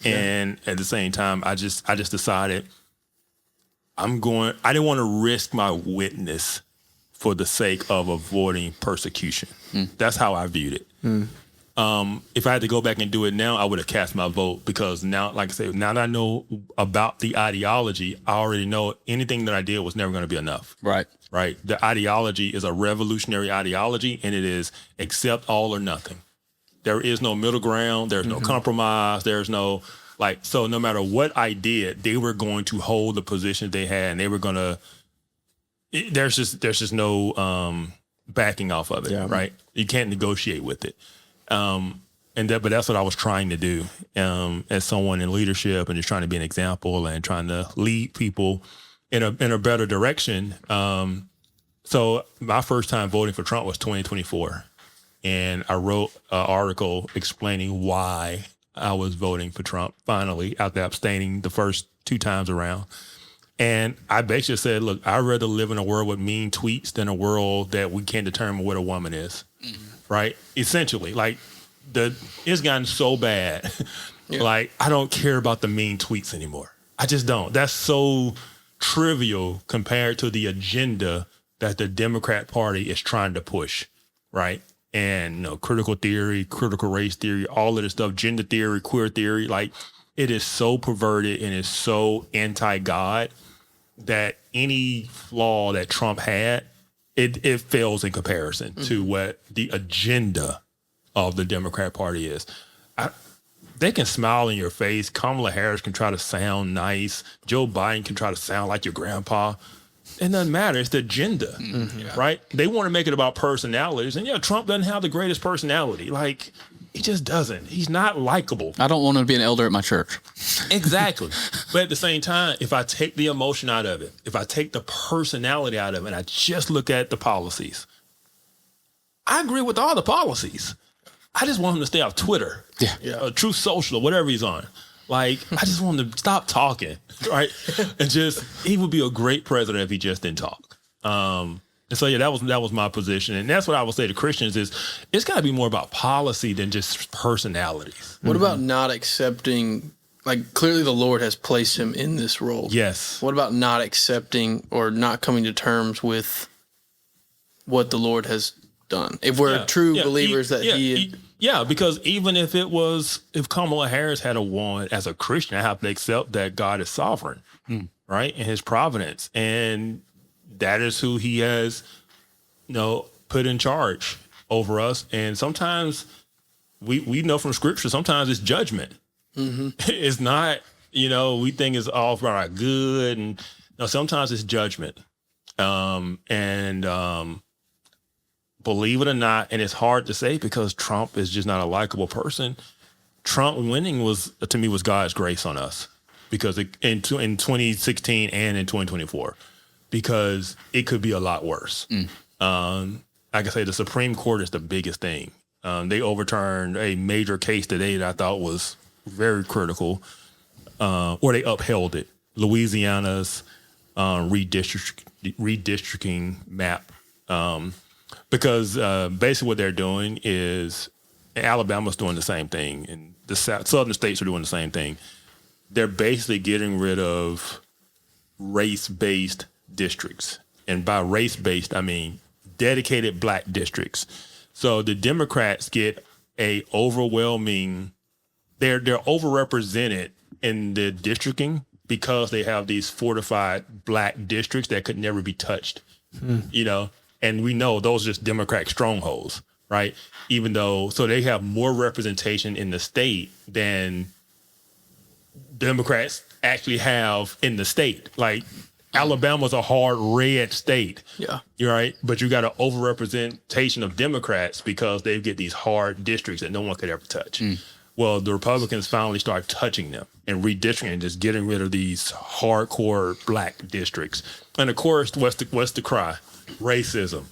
and at the same time, I just decided I didn't want to risk my witness for the sake of avoiding persecution. That's how I viewed it. If I had to go back and do it now, I would have cast my vote because now, like I said, now that I know about the ideology, I already know anything that I did was never going to be enough. Right. Right. The ideology is a revolutionary ideology, and it is accept all or nothing. There is no middle ground. There's no compromise. There's no so no matter what I did, they were going to hold the position they had, and they were going to. There's just no backing off of it, right? You can't negotiate with it, but that's what I was trying to do as someone in leadership and just trying to be an example and trying to lead people in a better direction. So my first time voting for Trump was 2024, and I wrote an article explaining why I was voting for Trump finally after abstaining the first 2 times around. And I basically said, look, I'd rather live in a world with mean tweets than a world that we can't determine what a woman is, right? Essentially, it's gotten so bad. I don't care about the mean tweets anymore. I just don't. That's so trivial compared to the agenda that the Democrat Party is trying to push, right? And, critical theory, critical race theory, all of this stuff, gender theory, queer theory, it is so perverted and it's so anti-God that any flaw that Trump had, it fails in comparison to what the agenda of the Democrat Party is. They can smile in your face. Kamala Harris can try to sound nice. Joe Biden can try to sound like your grandpa. It doesn't matter. It's the agenda, right? They want to make it about personalities. And Trump doesn't have the greatest personality. He just doesn't. He's not likable. I don't want to be an elder at my church. Exactly. But at the same time, if I take the emotion out of it, if I take the personality out of it, and I just look at the policies, I agree with all the policies. I just want him to stay off Twitter, Truth Social, whatever he's on. I just want him to stop talking, right? And he would be a great president if he just didn't talk. And so, that was my position. And that's what I would say to Christians is it's got to be more about policy than just personalities. What about not accepting, clearly the Lord has placed him in this role. Yes. What about not accepting or not coming to terms with what the Lord has done? If we're true believers because even if Kamala Harris had won as a Christian, I have to accept that God is sovereign, right? In his providence. And that is who he has, put in charge over us. And sometimes we know from scripture, sometimes it's judgment. It's not we think it's all for our good. And sometimes it's judgment. Believe it or not, and it's hard to say because Trump is just not a likable person. Trump winning was God's grace on us, because in 2016 and in 2024, because it could be a lot worse. Like I say, the Supreme Court is the biggest thing. They overturned a major case today that I thought was very critical, or they upheld it. Louisiana's redistricting map. Because basically what they're doing is, Alabama's doing the same thing, and the southern states are doing the same thing. They're basically getting rid of race-based districts. And by race-based, I mean dedicated black districts. So the Democrats get they're overrepresented in the districting because they have these fortified black districts that could never be touched, and we know those are just Democratic strongholds, right? So they have more representation in the state than Democrats actually have in the state. Like, Alabama's a hard red state. Yeah. You're right. But you got an overrepresentation of Democrats because they get these hard districts that no one could ever touch. Well, the Republicans finally start touching them and redistricting and just getting rid of these hardcore black districts. And of course, what's the cry? Racism.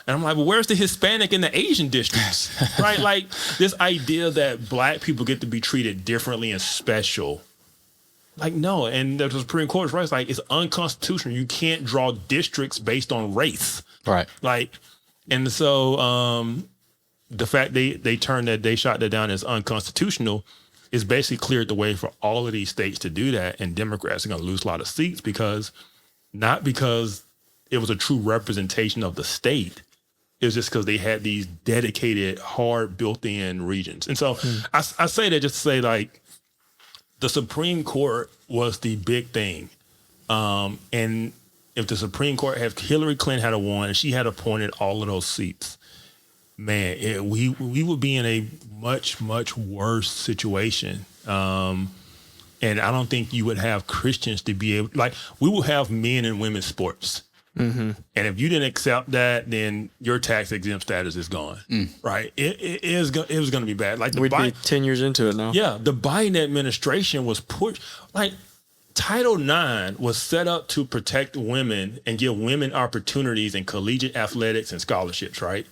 And I'm like, well, where's the Hispanic and the Asian districts? Right? Like, this idea that black people get to be treated differently and special. Like, no. And the Supreme Court is right. It's like, it's unconstitutional. You can't draw districts based on race. Right. Like, and so the fact they shot that down as unconstitutional is basically cleared the way for all of these states to do that. And Democrats are going to lose a lot of seats not because it was a true representation of the state. It was just because they had these dedicated, hard, built-in regions. And so I say that just to say, like, the Supreme Court was the big thing. And if the Supreme Court, if Hillary Clinton had won and she had appointed all of those seats, man, we would be in a much, much worse situation. And I don't think you would have Christians to be able, like, we will have men and women's sports. And if you didn't accept that, then your tax exempt status is gone. Right? It was going to be bad. Like, we'd be 10 years into it now. Yeah, the Biden administration was pushed. Like, Title IX was set up to protect women and give women opportunities in collegiate athletics and scholarships. Right?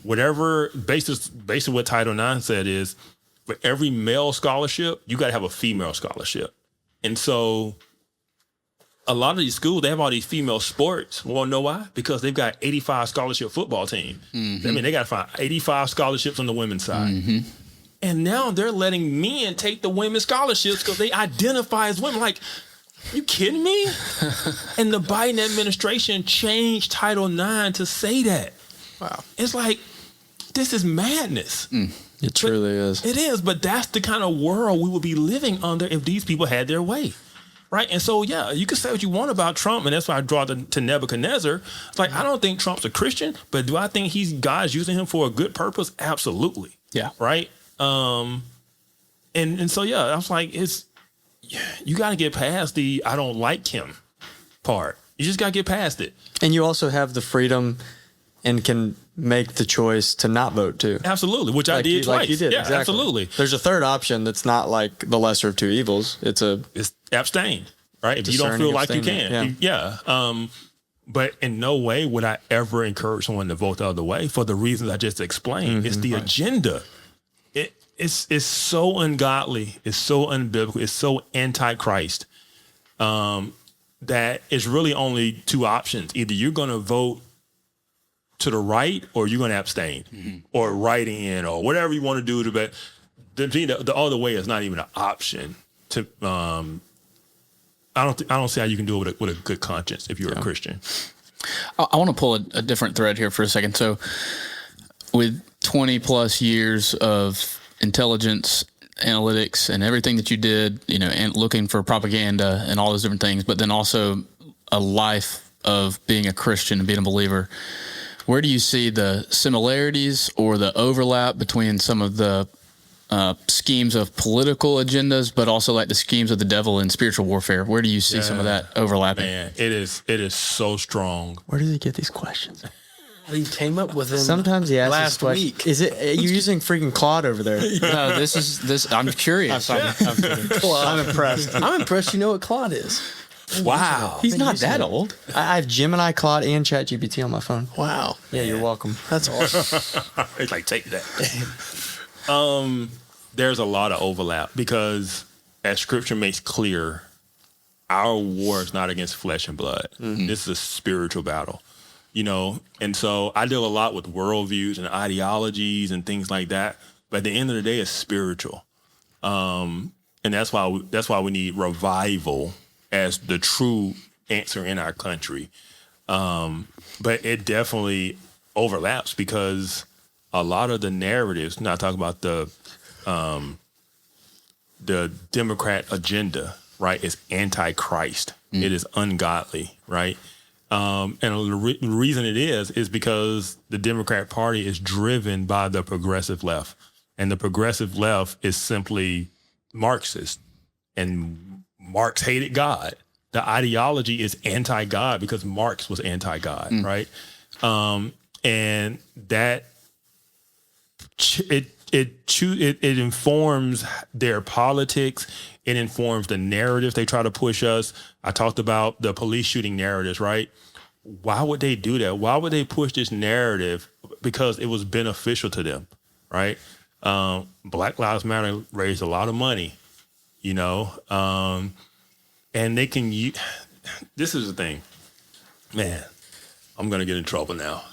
Basically what Title IX said is, for every male scholarship, you got to have a female scholarship. And so a lot of these schools, they have all these female sports. Want to know why? Because they've got 85 scholarship football team. I mean, they got to find 85 scholarships on the women's side. And now they're letting men take the women's scholarships because they identify as women. Like, you kidding me? And the Biden administration changed Title IX to say that. Wow. It's like, this is madness. It truly is. It is, but that's the kind of world we would be living under if these people had their way. Right. And so, yeah, you can say what you want about Trump, and that's why I draw to Nebuchadnezzar. It's like, I don't think Trump's a Christian, but do I think God's using him for a good purpose? Absolutely. Yeah. Right. And so, yeah, I was like, you got to get past the I don't like him part. You just got to get past it. And you also have the freedom and can make the choice to not vote too. Absolutely, which I did twice. Like you did, yeah, exactly. Absolutely. There's a third option that's not like the lesser of two evils. It's abstain, right? If you don't feel like you can. Yeah. But in no way would I ever encourage someone to vote the other way for the reasons I just explained. It's the agenda. It's so ungodly. It's so unbiblical. It's so anti-Christ that it's really only two options. Either you're going to vote to the right, or you're going to abstain, or write in, or whatever you want to do. But the other way is not even an option. To I don't see how you can do it with a good conscience if you're a Christian. I want to pull a different thread here for a second. So, with 20 plus years of intelligence, analytics, and everything that you did, and looking for propaganda and all those different things, but then also a life of being a Christian and being a believer. Where do you see the similarities or the overlap between some of the schemes of political agendas, but also like the schemes of the devil in spiritual warfare. Where do you see some of that overlapping? Man, it is so strong. Where does he get these questions? He came up with them. Sometimes he asks last week. Is it you're using freaking Claude over there? No, this. I'm curious. I'm impressed. I'm impressed. You know what Claude is? Wow, he's not that old. I have Gemini, Claude, and ChatGPT on my phone. Wow. Yeah, you're welcome. That's awesome. It's like, take that. There's a lot of overlap because, as Scripture makes clear, our war is not against flesh and blood. Mm-hmm. This is a spiritual battle, And so I deal a lot with worldviews and ideologies and things like that. But at the end of the day, it's spiritual, and that's why we need revival as the true answer in our country. But it definitely overlaps because a lot of the narratives, not talking about the Democrat agenda, right, is anti-Christ. Mm. It is ungodly, right? And the reason it is because the Democrat Party is driven by the progressive left. And the progressive left is simply Marxist. And Marx hated God. The ideology is anti-God because Marx was anti-God, right? And that it informs their politics. It informs the narratives they try to push us. I talked about the police shooting narratives, right? Why would they do that? Why would they push this narrative? Because it was beneficial to them, right? Black Lives Matter raised a lot of money, and they can use. This is the thing, man. I'm gonna get in trouble now.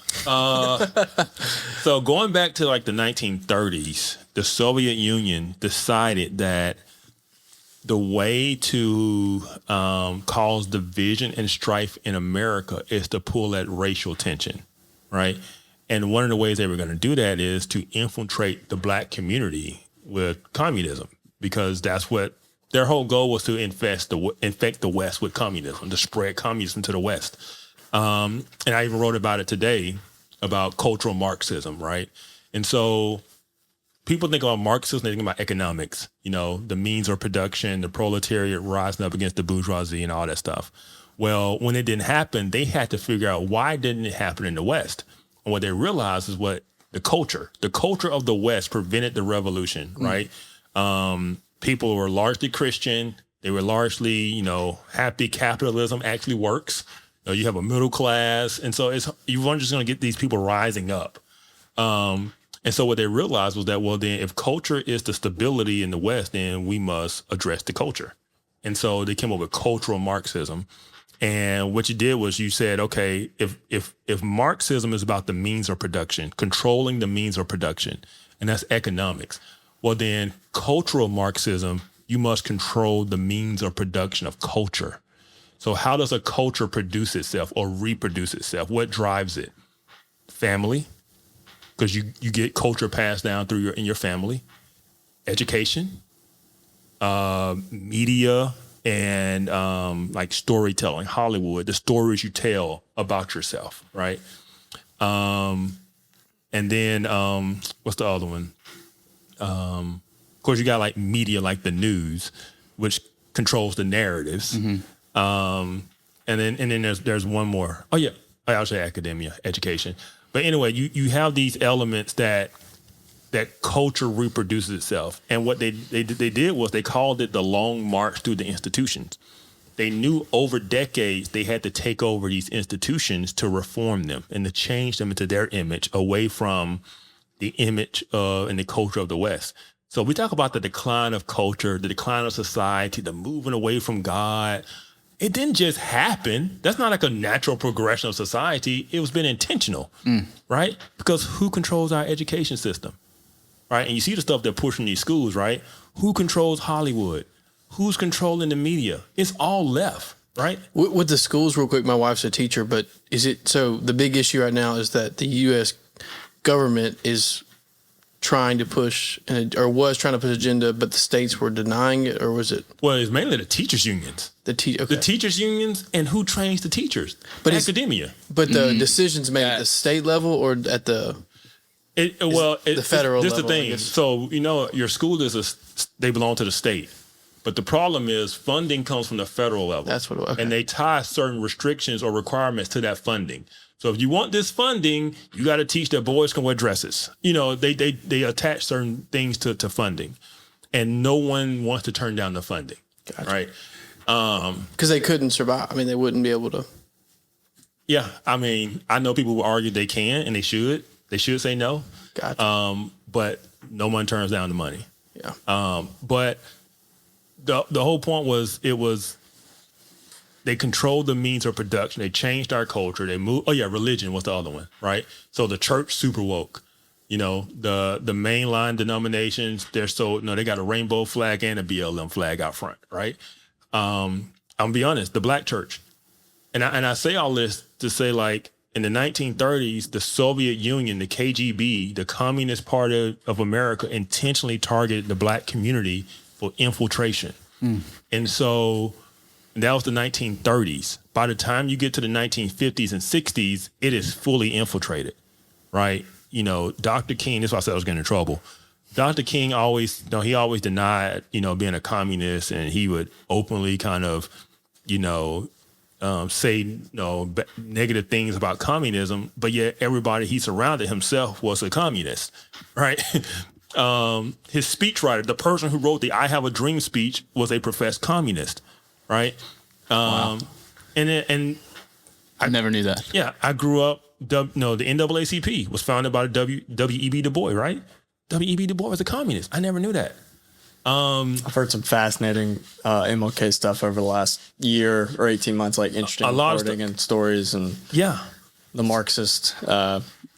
So going back to like the 1930s, the Soviet Union decided that the way to cause division and strife in America is to pull at racial tension, right? And one of the ways they were going to do that is to infiltrate the black community with communism, because that's what their whole goal was, to infect the West with communism, to spread communism to the West. And I even wrote about it today, about cultural Marxism, right? And so people think about Marxism, they think about economics, the means of production, the proletariat rising up against the bourgeoisie and all that stuff. Well, when it didn't happen, they had to figure out, why didn't it happen in the West? And what they realized is what the culture of the West prevented the revolution, right? People were largely Christian. They were largely, happy capitalism actually works. You have a middle class. And so you weren't just going to get these people rising up. And so what they realized was that, well, then if culture is the stability in the West, then we must address the culture. And so they came up with cultural Marxism. And what you did was you said, okay, if Marxism is about the means of production, controlling the means of production, and that's economics, well, then cultural Marxism, you must control the means of production of culture. So how does a culture produce itself or reproduce itself? What drives it? Family, because you get culture passed down through in your family. Education, media, and like storytelling, Hollywood, the stories you tell about yourself, right? And then what's the other one? Of course, you got like media, like the news, which controls the narratives. Mm-hmm. And then there's one more. Oh yeah, I say academia, education. But anyway, you have these elements that culture reproduces itself. And what they did was they called it the long march through the institutions. They knew over decades they had to take over these institutions to reform them and to change them into their image, away from the image and the culture of the West. So we talk about the decline of culture, the decline of society, the moving away from God. It didn't just happen. That's not like a natural progression of society. It was been intentional, right? Because who controls our education system, right? And you see the stuff they're pushing these schools, right? Who controls Hollywood? Who's controlling the media? It's all left, right? With the schools, real quick, my wife's a teacher, but so the big issue right now is that the U.S. government is trying to push, was trying to push agenda, but the states were denying it, or was it? Well, it's mainly the teachers' unions. The teachers' unions, and who trains the teachers? But academia. But the decisions made at the state level or at the... the federal this level. The thing. So your school they belong to the state, but the problem is funding comes from the federal level. That's what. Okay. And they tie certain restrictions or requirements to that funding. So if you want this funding, you got to teach that boys can wear dresses. They attach certain things to funding, and no one wants to turn down the funding. Gotcha. Right? Because they couldn't survive. I mean, they wouldn't be able to. Yeah, I mean, I know people who argue they can and they should. They should say no. Gotcha. But no one turns down the money. Yeah. But the whole point was they controlled the means of production. They changed our culture. They moved. Oh yeah, religion was the other one, right? So the church super woke. The mainline denominations, they got a rainbow flag and a BLM flag out front, right? I'm gonna be honest, the black church. And I say all this to say, like, in the 1930s, the Soviet Union, the KGB, the Communist Party of America intentionally targeted the black community for infiltration. And so that was the 1930s. By the time you get to the 1950s and 60s, it is fully infiltrated, right? Dr. King, this is why I said I was getting in trouble. Dr. King always denied, being a communist, and he would openly kind of, say negative things about communism, but yet everybody he surrounded himself was a communist, right? His speechwriter, the person who wrote the "I Have a Dream" speech, was a professed communist, right? Wow. And I never knew that. Yeah, I grew up. The NAACP was founded by W.E.B. Du Bois, right? W.E.B. Du Bois was a communist. I never knew that. I've heard some fascinating MLK stuff over the last year or 18 months, like interesting reporting and stories and the Marxist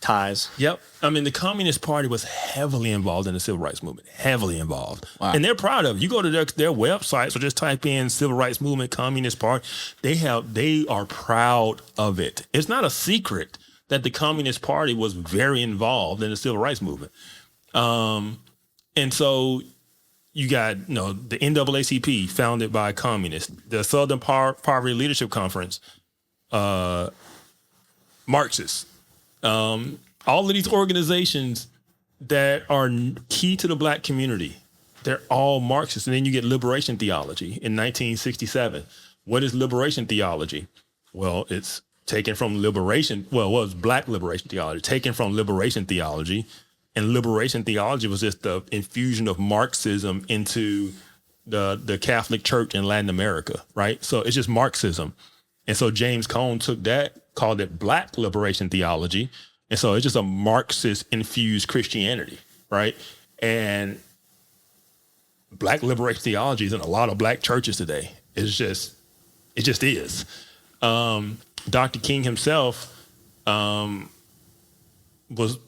ties. Yep. I mean, the Communist Party was heavily involved in the civil rights movement, heavily involved. Wow. And they're proud of it. You go to their website, so just type in civil rights movement, Communist Party. They are proud of it. It's not a secret that the Communist Party was very involved in the civil rights movement. And so you got, the NAACP, founded by communists, the Southern Poverty Leadership Conference, Marxists, all of these organizations that are key to the black community, they're all Marxists. And then you get liberation theology in 1967. What is liberation theology? Well, it's taken from liberation. Well, it was black liberation theology, taken from liberation theology. And liberation theology was just the infusion of Marxism into the Catholic Church in Latin America, right? So it's just Marxism. And so James Cone took that, called it black liberation theology. And so it's just a Marxist-infused Christianity, right? And black liberation theology is in a lot of black churches today. It just is. Dr. King himself,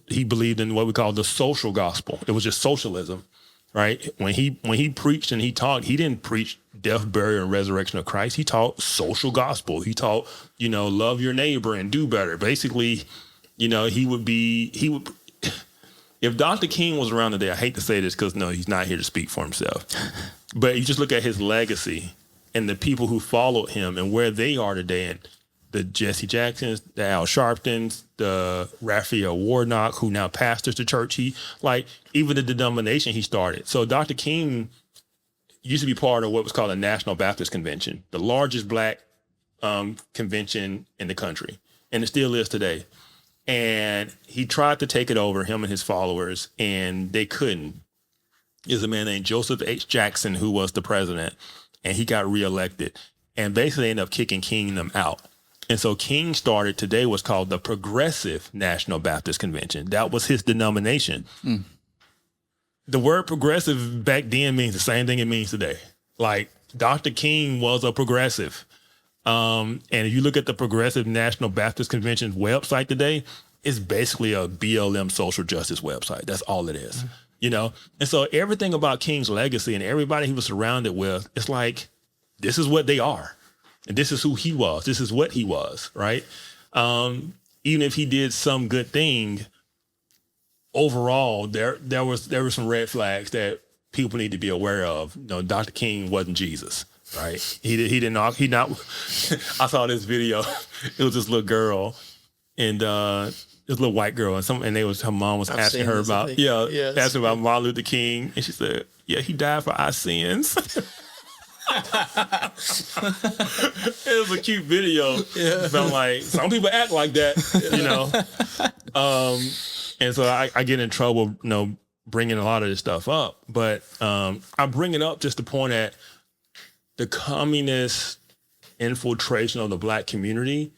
he believed in what we call the social gospel. It was just socialism, right? When he preached and he taught, he didn't preach death, burial, and resurrection of Christ. He taught social gospel. He taught, love your neighbor and do better. Basically, he would. If Dr. King was around today, I hate to say this because he's not here to speak for himself, but you just look at his legacy and the people who followed him and where they are today, and the Jesse Jacksons, the Al Sharptons, the Raphael Warnock, who now pastors the church. Even the denomination he started. So Dr. King used to be part of what was called a National Baptist Convention, the largest black convention in the country. And it still is today. And he tried to take it over, him and his followers, and they couldn't. There's a man named Joseph H. Jackson who was the president, and he got reelected. And basically ended up kicking King and them out. And so King started today what's called the Progressive National Baptist Convention. That was his denomination. The word progressive back then means the same thing it means today. Like, Dr. King was a progressive. And if you look at the Progressive National Baptist Convention's website today, it's basically a BLM social justice website. That's all it is, And so everything about King's legacy and everybody he was surrounded with, it's like, this is what they are. And this is who he was. This is what he was, right? Even if he did some good thing, overall, there were some red flags that people need to be aware of. Dr. King wasn't Jesus, right? He not. I saw this video. It was this little girl, and this little white girl, and her mom was asking her about asking about Martin Luther King, and she said, "Yeah, he died for our sins." It was a cute video. Yeah. But I'm like, some people act like that, and so I get in trouble, bringing a lot of this stuff up. But I bring it up just to point at the communist infiltration of the black community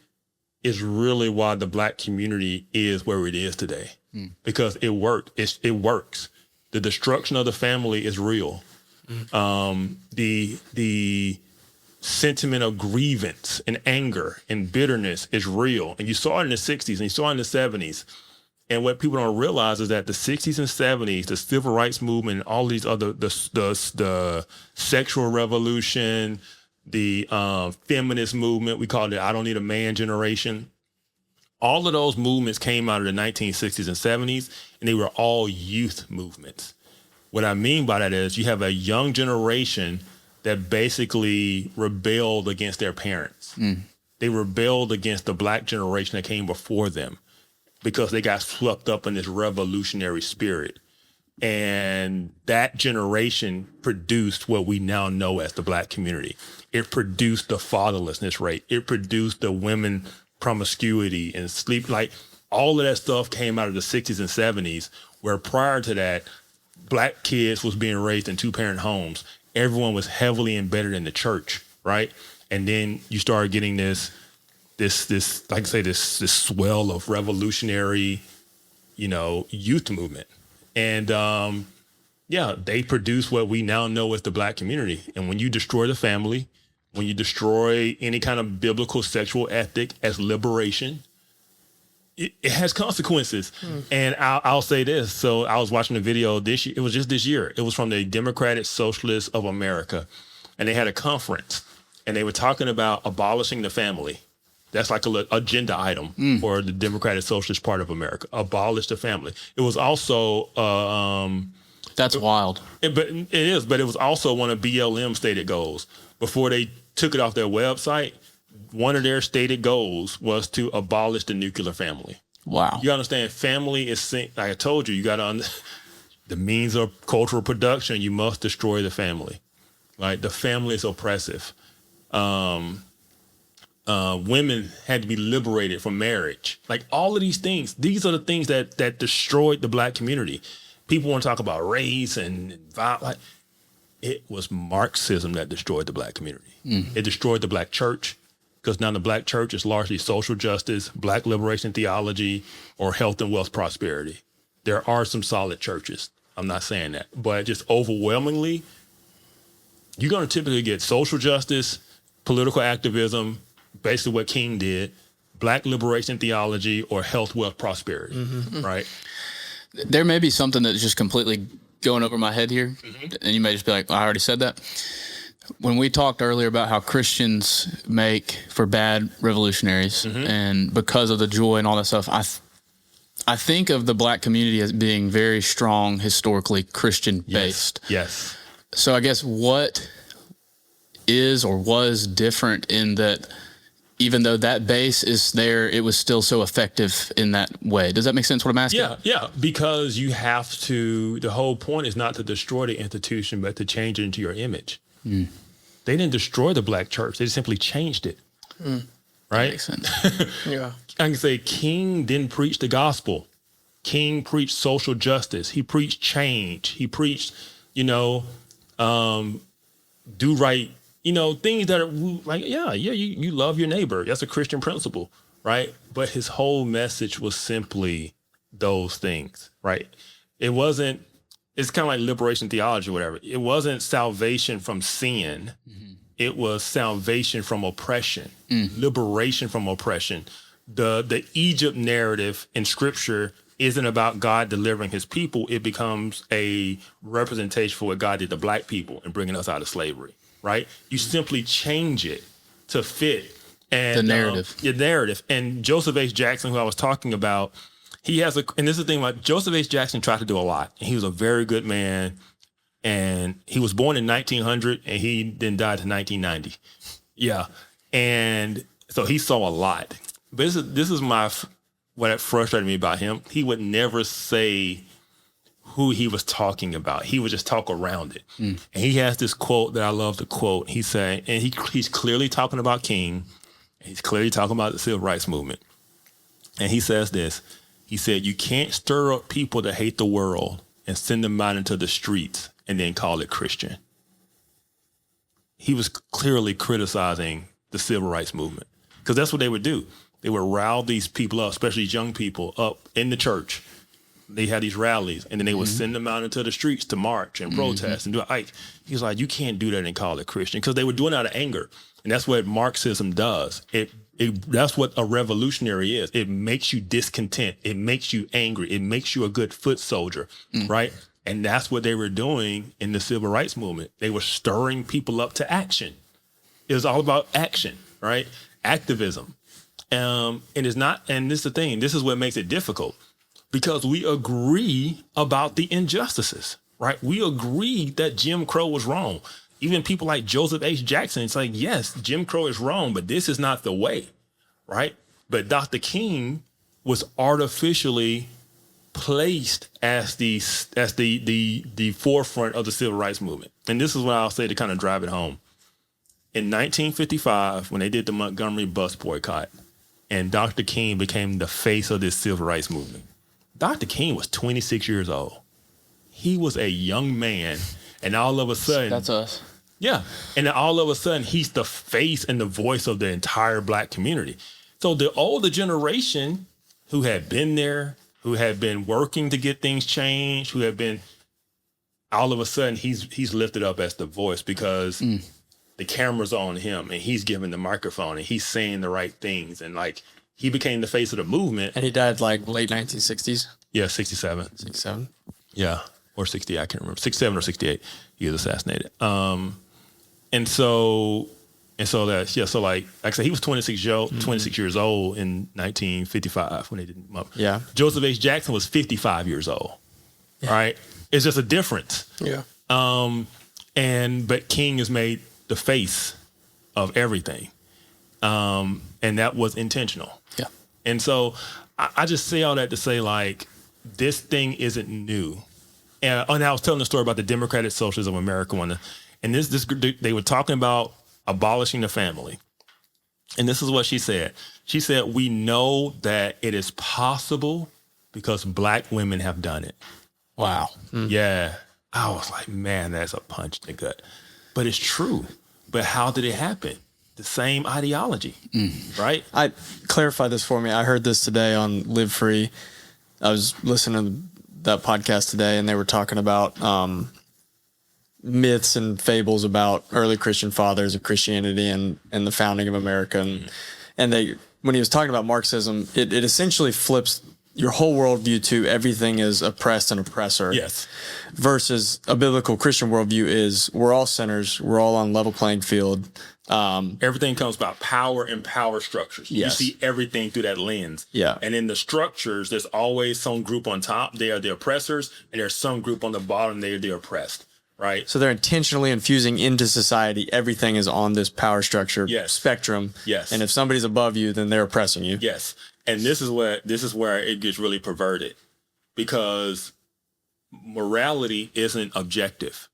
is really why the black community is where it is today. Because it worked. It works. The destruction of the family is real. The sentiment of grievance and anger and bitterness is real. And you saw it in the 60s and you saw it in the 70s. And what people don't realize is that the 60s and 70s, the civil rights movement, and all these other, the sexual revolution, the feminist movement, we call it I Don't Need a Man generation. All of those movements came out of the 1960s and 70s, and they were all youth movements. What I mean by that is you have a young generation that basically rebelled against their parents. They rebelled against the black generation that came before them because they got swept up in this revolutionary spirit. And that generation produced what we now know as the black community. It produced the fatherlessness rate. It produced the women promiscuity and sleep. Like all of that stuff came out of the 60s and 70s, where prior to that, black kids was being raised in 2-parent homes. Everyone was heavily embedded in the church, right? And then you started getting this like I say, this swell of revolutionary, youth movement. And they produce what we now know as the black community. And when you destroy the family, when you destroy any kind of biblical sexual ethic as liberation, it has consequences. And I'll say this. So I was watching a video this year. It was just this year. It was from the Democratic Socialists of America. And they had a conference. And they were talking about abolishing the family. That's like an agenda item for the Democratic Socialist Party of America. Abolish the family. It was also... That's wild. But it was also one of BLM's stated goals. Before they took it off their website, one of their stated goals was to abolish the nuclear family. Wow. You understand, family is, like I told you, you got to, the means of cultural production, you must destroy the family. Right? The family is oppressive. Women had to be liberated from marriage. Like all of these things, these are the things that destroyed the black community. People want to talk about race and violence. It was Marxism that destroyed the black community. It destroyed the black church, because now the black church is largely social justice, black liberation theology, or health and wealth prosperity. There are some solid churches. I'm not saying that. But just overwhelmingly, you're going to typically get social justice, political activism, basically what King did, black liberation theology, or health, wealth, prosperity, right? There may be something that's just completely going over my head here, and you may just be like, I already said that. When we talked earlier about how Christians make for bad revolutionaries, and because of the joy and all that stuff, I think of the black community as being very strong, historically Christian-based. Yes. So I guess what is or was different in that, even though that base is there, it was still so effective in that way. Does that make sense what I'm asking? Yeah, because you have to, the whole point is not to destroy the institution, but to change it into your image. They didn't destroy the black church. They simply changed it. Right? That makes sense. Yeah. I can say King didn't preach the gospel. King preached social justice. He preached change. He preached, do right. Things that are like, you love your neighbor. That's a Christian principle, right? But his whole message was simply those things, right? It's kind of like liberation theology or whatever. It wasn't salvation from sin. It was salvation from oppression, liberation from oppression. The Egypt narrative in scripture isn't about God delivering his people. It becomes a representation for what God did to black people and bringing us out of slavery. Right? You simply change it to fit and the narrative. Your narrative. And Joseph H. Jackson, who I was talking about, and this is the thing about Joseph H. Jackson, tried to do a lot. And he was a very good man. And he was born in 1900 and he then died in 1990. Yeah. And so he saw a lot. But this is what frustrated me about him, he would never say who he was talking about. He would just talk around it. And he has this quote that I love to quote. He's saying, and he's clearly talking about King. He's clearly talking about the civil rights movement. And he says this. He said, you can't stir up people to hate the world and send them out into the streets and then call it Christian. He was clearly criticizing the civil rights movement because that's what they would do. They would rile these people up, especially young people, up in the church. They had these rallies, and then they would send them out into the streets to march and protest and do it. Like, he's like, you can't do that and call it Christian, because they were doing it out of anger, and that's what Marxism does. That's what a revolutionary is. It makes you discontent. It makes you angry. It makes you a good foot soldier, right? And that's what they were doing in the civil rights movement. They were stirring people up to action. It was all about action, right? Activism. And it's not, and this is the thing, this is what makes it difficult, because we agree about the injustices, right? We agree that Jim Crow was wrong. Even people like Joseph H. Jackson, it's like, yes, Jim Crow is wrong, but this is not the way, right? But Dr. King was artificially placed as the forefront of the civil rights movement. And this is what I'll say to kind of drive it home. In 1955, when they did the Montgomery bus boycott, and Dr. King became the face of this civil rights movement. Dr. King was 26 years old. He was a young man, and all of a sudden... That's us. Yeah, and then all of a sudden, he's the face and the voice of the entire Black community. So the older generation who had been there, who had been working to get things changed, who had been... All of a sudden, he's lifted up as the voice because... The camera's on him, and he's giving the microphone, and he's saying the right things, and like he became the face of the movement. And he died like late 1960s. Yeah, 67. 67. Yeah, or 60. I can't remember. 67 or 68. He was assassinated. And so that So like I said, he was 26 years old in 1955 when they did him up. Yeah. Joseph H. Jackson was 55 years old. Yeah. Right. It's just a difference. Yeah. But King is made the face of everything. And that was intentional. Yeah. And so I just say all that to say, like, this thing isn't new. And I was telling the story about the Democratic Socialism of America one, and they were talking about abolishing the family. And this is what she said. She said, we know that it is possible because Black women have done it. Wow. Yeah. I was like, man, that's a punch in the gut. But it's true. But how did it happen? The same ideology, right? I clarify this for me. I heard this today on Live Free. I was listening to that podcast today, and they were talking about myths and fables about early Christian fathers of Christianity and the founding of America. And when he was talking about Marxism, it essentially flips your whole worldview to everything is oppressed and oppressor. Yes. Versus a biblical Christian worldview is we're all sinners. We're all on level playing field. Everything comes about power and power structures. Yes. You see everything through that lens. Yeah. And in the structures, there's always some group on top. They are the oppressors, and there's some group on the bottom. They are the oppressed. Right. So they're intentionally infusing into society. Everything is on this power structure spectrum. Yes. And if somebody's above you, then they're oppressing you. Yes. And this is where it gets really perverted, because morality isn't objective.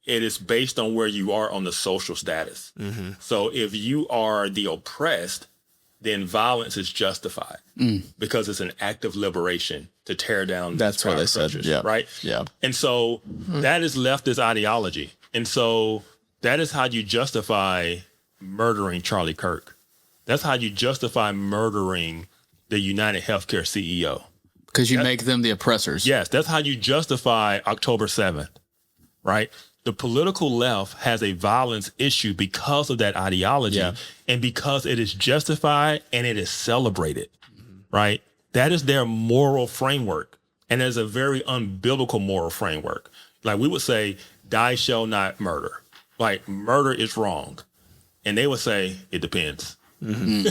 It is based on where you are on the social status. Mm-hmm. So if you are the oppressed, then violence is justified because it's an act of liberation to tear down. That's what they said. Yeah. Right. Yeah. And so that is leftist ideology. And so that is how you justify murdering Charlie Kirk. That's how you justify murdering the United Healthcare CEO. Because you make them the oppressors. Yes, that's how you justify October 7th, right? The political left has a violence issue because of that ideology and because it is justified and it is celebrated, right? That is their moral framework, and it's a very unbiblical moral framework. Like we would say, thou shalt not murder. Like murder is wrong. And they would say, it depends. Mm-hmm.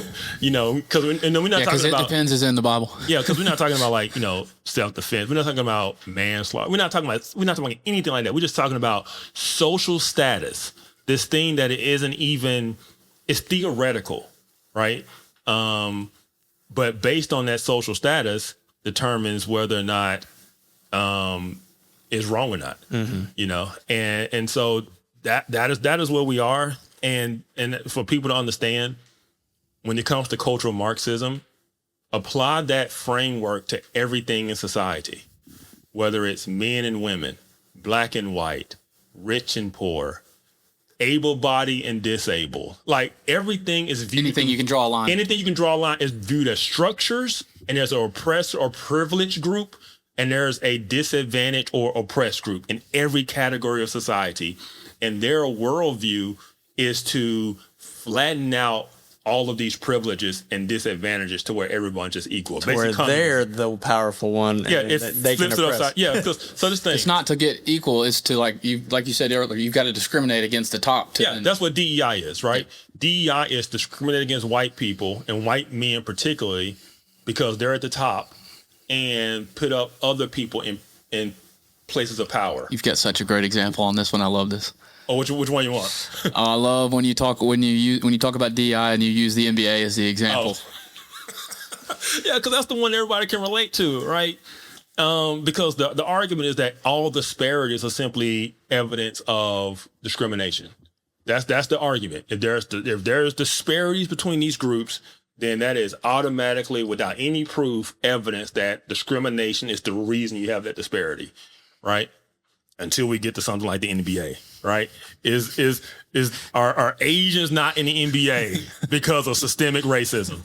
Because we're not talking about... it depends is in the Bible. Yeah, because we're not talking about self-defense. We're not talking about manslaughter. We're not talking about anything like that. We're just talking about social status. This thing that it isn't even... It's theoretical, right? but based on that social status determines whether or not is wrong or not. You know, and so that is where we are. And for people to understand, when it comes to cultural Marxism, apply that framework to everything in society, whether it's men and women, black and white, rich and poor, able-bodied and disabled. Like everything is viewed. Anything you can draw a line. Anything you can draw a line is viewed as structures, and there's an oppressor or privileged group, and there's a disadvantaged or oppressed group in every category of society. And their worldview is to flatten out all of these privileges and disadvantages to where everyone's just equal. To where they're the powerful one. Yeah, and they can flips it oppress. upside. Yeah, so this thing. It's not to get equal. It's to like you said earlier. You've got to discriminate against the top. That's what DEI is, right? DEI is discriminate against white people and white men particularly because they're at the top and put up other people in places of power. You've got such a great example on this one. I love this. Oh, which one you want? I love when you talk about DEI and you use the NBA as the example. Oh. Yeah, because that's the one everybody can relate to, right? Because the argument is that all disparities are simply evidence of discrimination. That's the argument. If there's disparities between these groups, then that is automatically, without any proof, evidence that discrimination is the reason you have that disparity, right? Until we get to something like the NBA, right? Are Asians not in the NBA because of systemic racism?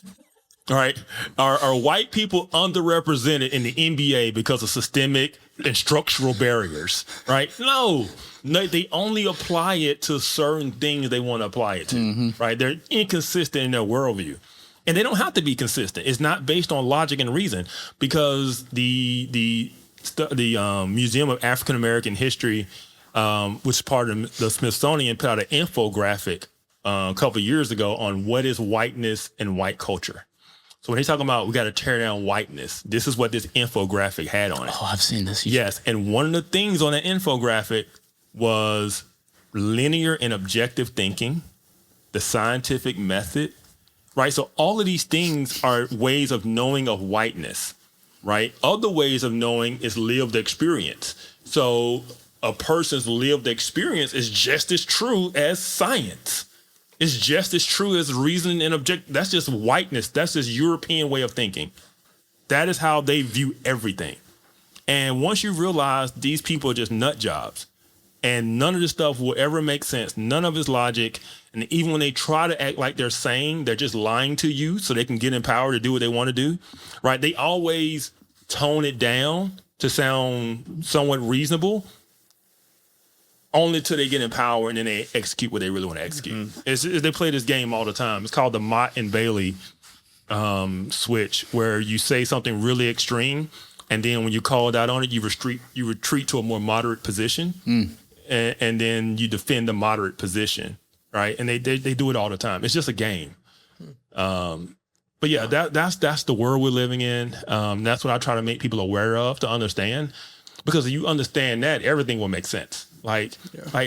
All right. Are white people underrepresented in the NBA because of systemic and structural barriers? Right? No, they only apply it to certain things they want to apply it to. Right? They're inconsistent in their worldview. And they don't have to be consistent. It's not based on logic and reason, because the Museum of African American History, which is part of the Smithsonian, put out an infographic a couple of years ago on what is whiteness and white culture. So when he's talking about we got to tear down whiteness, this is what this infographic had on it. Oh, I've seen this. Yes, and one of the things on that infographic was linear and objective thinking, the scientific method, right? So all of these things are ways of knowing of whiteness, right? Other ways of knowing is lived experience. So a person's lived experience is just as true as science. It's just as true as reasoning and object. That's just whiteness. That's just European way of thinking. That is how they view everything. And once you realize these people are just nut jobs and none of this stuff will ever make sense, none of it's logic. And even when they try to act like they're sane, they're just lying to you so they can get in power to do what they want to do, right? They always tone it down to sound somewhat reasonable, only till they get in power and then they execute what they really want to execute. They play this game all the time. It's called the Mott and Bailey switch, where you say something really extreme, and then when you call it out on it, you retreat to a more moderate position, and then you defend the moderate position, right? And they do it all the time. It's just a game. But yeah, that's the world we're living in. That's what I try to make people aware of, to understand, because if you understand that, everything will make sense. Like,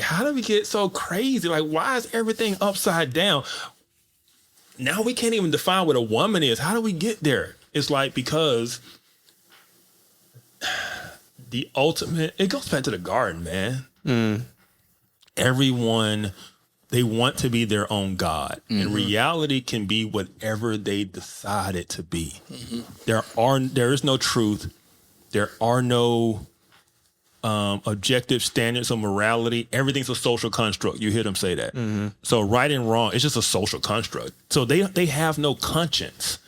how do we get so crazy? Like, why is everything upside down? Now we can't even define what a woman is. How do we get there? It's like, because the ultimate, it goes back to the garden, man. Everyone, they want to be their own God. And reality can be whatever they decide it to be. There is no truth. There are no objective standards of morality. Everything's a social construct. You hear them say that. So right and wrong, it's just a social construct. So they have no conscience,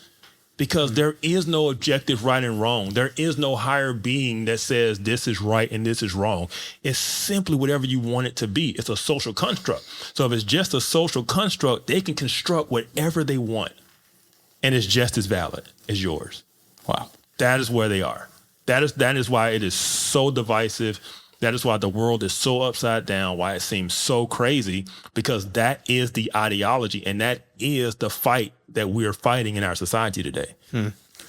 because there is no objective right and wrong. There is no higher being that says this is right and this is wrong. It's simply whatever you want it to be. It's a social construct. So if it's just a social construct, they can construct whatever they want, and it's just as valid as yours. Wow. That is where they are. That is why it is so divisive. That is why the world is so upside down, why it seems so crazy, because that is the ideology, and that is the fight that we're fighting in our society today.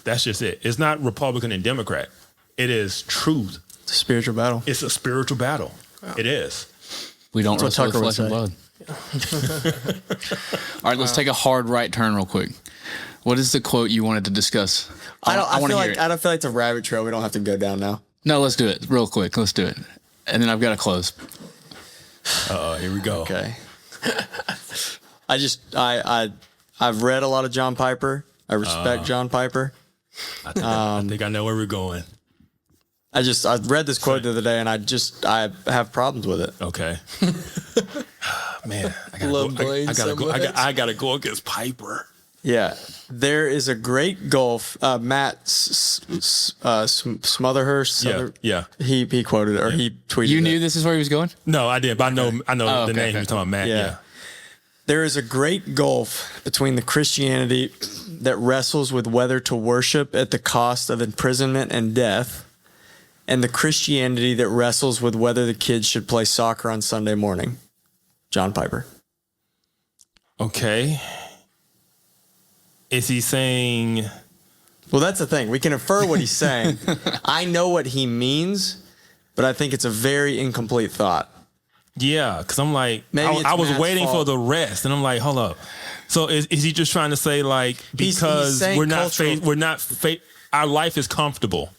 That's just it. It's not Republican and Democrat. It is truth. It's a spiritual battle. It's a spiritual battle. Wow. It is. We don't wrestle with flesh and blood. All right, let's take a hard right turn real quick. What is the quote you wanted to discuss? I want feel to hear like it. I don't feel like it's a rabbit trail. We don't have to go down now. No, let's do it real quick. Let's do it. And then I've got to close. Here we go. Okay. I've read a lot of John Piper. I respect John Piper. I think I know where we're going. I read this quote the other day, and I have problems with it. Okay. Man, Love Blaine so much. I gotta go against Piper. Yeah, there is a great gulf. Matt Smotherhurst. Yeah. He quoted it, or he tweeted. You it. knew this is where he was going? No, I didn't. But I know the name he was talking about. Matt. Yeah. Yeah. There is a great gulf between the Christianity that wrestles with whether to worship at the cost of imprisonment and death, and the Christianity that wrestles with whether the kids should play soccer on Sunday morning. John Piper. Okay. Is he saying? Well, that's the thing. We can infer what he's saying. I know what he means, but I think it's a very incomplete thought. Yeah, because I'm like, Maybe I was Matt's waiting fault. for the rest, and I'm like, hold up. So is he just trying to say like because saying we're not our life is comfortable?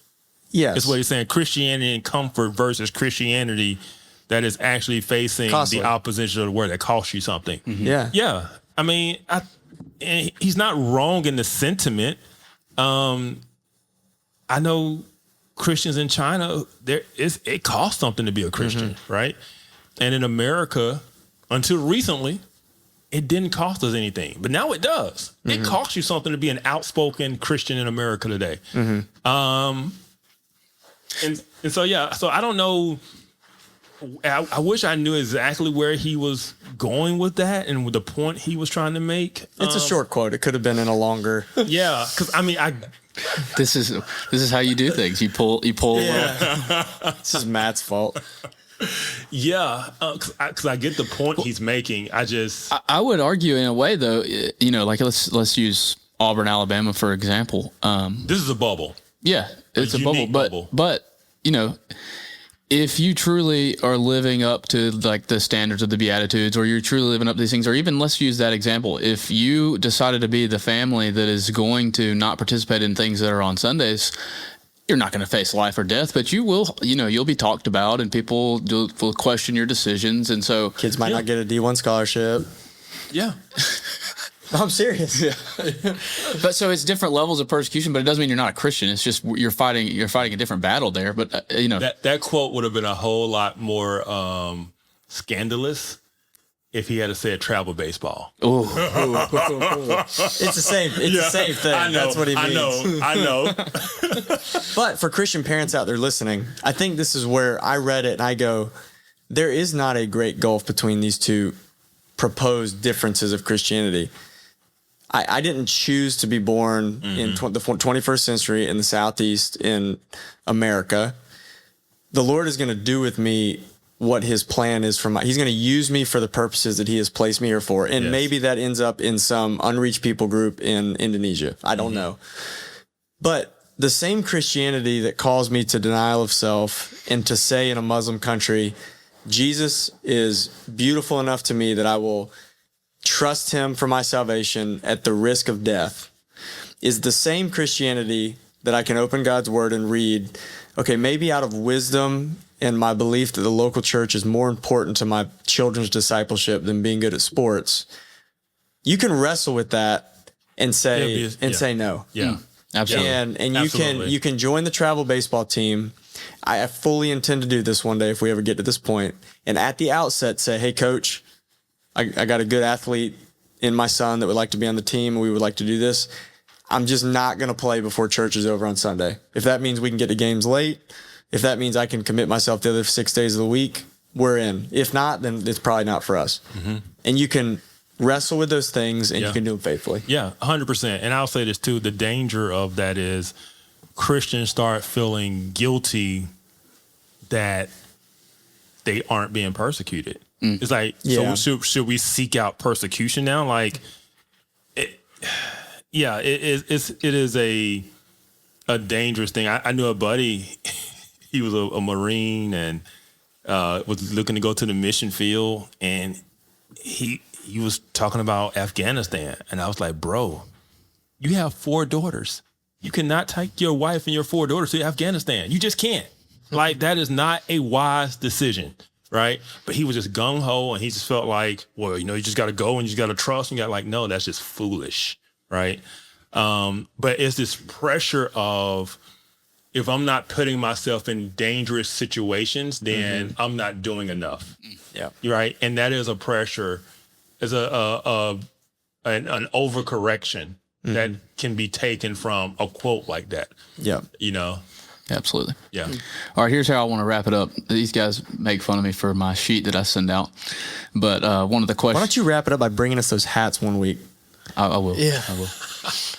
Yes. Is what he's saying. Christianity and comfort versus Christianity that is actually facing Costly. the opposition of the word that costs you something. Mm-hmm. Yeah. Yeah. I mean, and he's not wrong in the sentiment. I know Christians in China, it costs something to be a Christian, right? And in America, until recently, it didn't cost us anything. But now it does. It costs you something to be an outspoken Christian in America today. And so, yeah, so I don't know. I wish I knew exactly where he was going with that and with the point he was trying to make. It's a short quote. It could have been in a longer. Yeah, because I mean, This is how you do things. You pull. This is Matt's fault. yeah, because I get the point he's making. I would argue in a way, though. Like let's use Auburn, Alabama, for example. This is a bubble. Yeah, it's a bubble, unique but bubble. if you truly are living up to like the standards of the Beatitudes, or you're truly living up to these things, or even let's use that example. If you decided to be the family that is going to not participate in things that are on Sundays, you're not going to face life or death, but you will, you'll be talked about and people will question your decisions. And so Kids might not get a D1 scholarship. Yeah. I'm serious. Yeah. But so it's different levels of persecution, but it doesn't mean you're not a Christian. It's just you're fighting a different battle there. But That quote would have been a whole lot more scandalous if he had said travel baseball. It's the same. It's the same thing. I know, That's what he means. I know. But for Christian parents out there listening, I think this is where I read it and I go, there is not a great gulf between these two proposed differences of Christianity. I didn't choose to be born in the 21st century in the Southeast in America. The Lord is going to do with me what his plan is for he's going to use me for the purposes that he has placed me here for. And maybe that ends up in some unreached people group in Indonesia. I don't know. But the same Christianity that calls me to denial of self and to say in a Muslim country, Jesus is beautiful enough to me that I will trust him for my salvation at the risk of death, is the same Christianity that I can open God's word and read, okay, maybe out of wisdom and my belief that the local church is more important to my children's discipleship than being good at sports. You can wrestle with that and say say no. Yeah. absolutely. And Absolutely. you can join the travel baseball team. I fully intend to do this one day if we ever get to this point. And at the outset say, hey, coach, I got a good athlete in my son that would like to be on the team, and we would like to do this. I'm just not going to play before church is over on Sunday. If that means we can get to games late, if that means I can commit myself the other 6 days of the week, we're in. If not, then it's probably not for us. Mm-hmm. And you can wrestle with those things, and you can do them faithfully. Yeah, 100%. And I'll say this too, the danger of that is Christians start feeling guilty that they aren't being persecuted. It's like, so should we seek out persecution now? Like, it is a dangerous thing. I knew a buddy, he was a Marine and was looking to go to the mission field, and he was talking about Afghanistan, and I was like, bro, You have 4 daughters. You cannot take your wife and your 4 daughters to Afghanistan. You just can't. Like, that is not a wise decision, right? But he was just gung-ho, and he just felt like, well, you know, you just got to go and you just got to trust. And you got like, no, that's just foolish, right? But it's this pressure of, if I'm not putting myself in dangerous situations, then I'm not doing enough. Yeah. Right. And that is a pressure, is an overcorrection that can be taken from a quote like that. Yeah. You know? Absolutely. Yeah. All right, here's how I want to wrap it up. These guys make fun of me for my sheet that I send out. But one of the questions. Why don't you wrap it up by bringing us those hats one week? I will. Yeah. I will.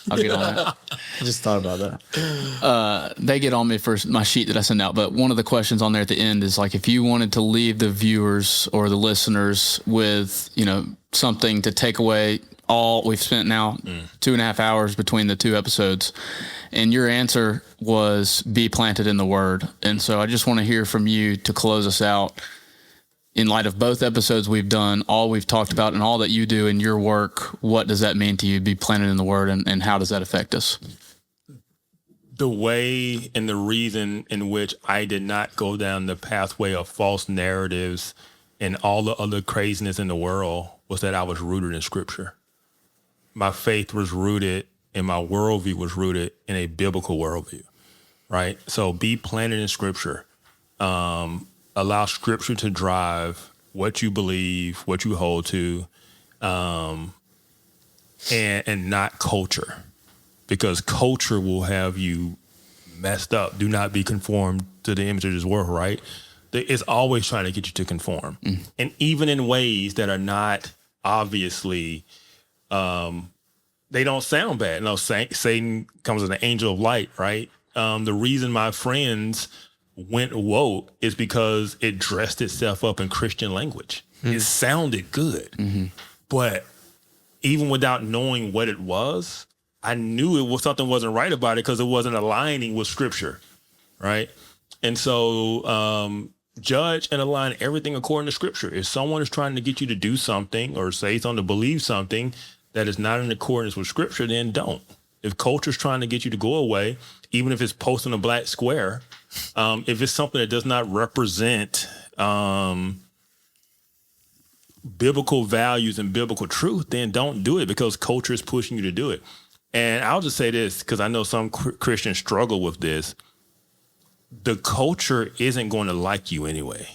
I'll get on that. I just thought about that. They get on me for my sheet that I send out, but one of the questions on there at the end is like, if you wanted to leave the viewers or the listeners with, you know, something to take away, all we've spent now 2.5 hours between the 2 episodes, and your answer was be planted in the Word. And so I just want to hear from you to close us out. In light of both episodes we've done, all we've talked about, and all that you do in your work, what does that mean to you, be planted in the Word, and how does that affect us? The way and the reason in which I did not go down the pathway of false narratives and all the other craziness in the world was that I was rooted in Scripture. My faith was rooted, and my worldview was rooted in a biblical worldview, right? So be planted in Scripture. Allow Scripture to drive what you believe, what you hold to, and not culture, because culture will have you messed up. Do not be conformed to the image of this world, right? It's always trying to get you to conform, and even in ways that are not obviously, they don't sound bad. No, Satan comes as an angel of light, right? The reason my friends went woke is because it dressed itself up in Christian language. It sounded good, but even without knowing what it was, I knew it was something wasn't right about it because it wasn't aligning with Scripture, right? And so judge and align everything according to Scripture. If someone is trying to get you to do something or say something, to believe something that is not in accordance with Scripture, then don't. If culture's trying to get you to go away, even if it's posting a black square, if it's something that does not represent biblical values and biblical truth, then don't do it, because culture is pushing you to do it. And I'll just say this, because I know some Christians struggle with this. The culture isn't going to like you anyway.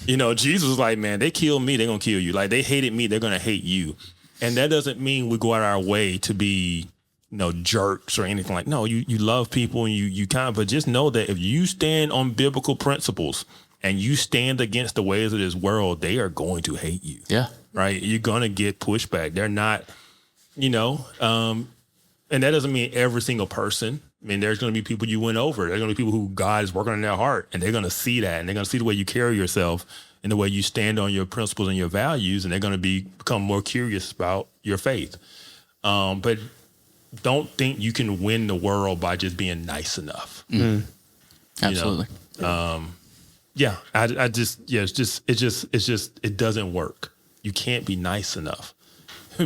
You know, Jesus was like, man, they killed me, they're going to kill you. Like, they hated me, they're going to hate you. And that doesn't mean we go out our way to be, you know, jerks or anything like. No, you love people, and you kind of, but just know that if you stand on biblical principles and you stand against the ways of this world, they are going to hate you. Yeah. Right. You're going to get pushback. They're not, you know, and that doesn't mean every single person. I mean, there's going to be people you win over. There's going to be people who God is working on their heart, and they're going to see that, and they're going to see the way you carry yourself and the way you stand on your principles and your values, and they're going to become more curious about your faith. But don't think you can win the world by just being nice enough. Absolutely. It doesn't work. You can't be nice enough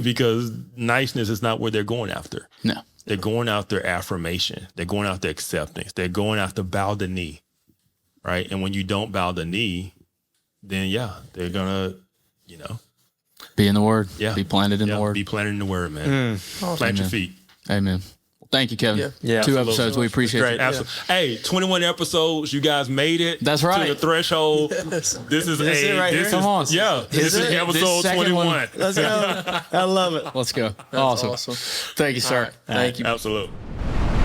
because niceness is not what they're going after. No. They're going after affirmation. They're going after acceptance. They're going after bow the knee, right? And when you don't bow the knee, then they're gonna, you know, be in the Word. Yeah. Be planted in the Word. Be planted in the Word, man. Plant your feet. Amen. Well, thank you, Kevin. Yeah. 2 episodes. We appreciate it. Absolutely. Hey, 21 episodes. You guys made it. That's right. To the threshold. Yes. This is it right here? Come on. Yeah. This is episode second 21. one. Let's go. I love it. Let's go. That's Awesome. awesome. Thank you, sir. Thank you. Absolutely.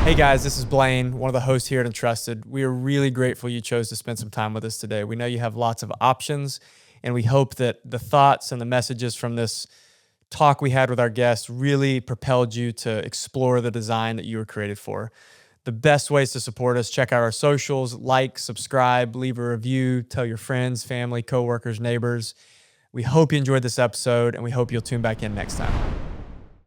Hey guys, this is Blaine, one of the hosts here at Entrusted. We are really grateful you chose to spend some time with us today. We know you have lots of options, and we hope that the thoughts and the messages from this talk we had with our guests really propelled you to explore the design that you were created for. The best ways to support us: check out our socials, like, subscribe, leave a review, tell your friends, family, coworkers, neighbors. We hope you enjoyed this episode, and we hope you'll tune back in next time.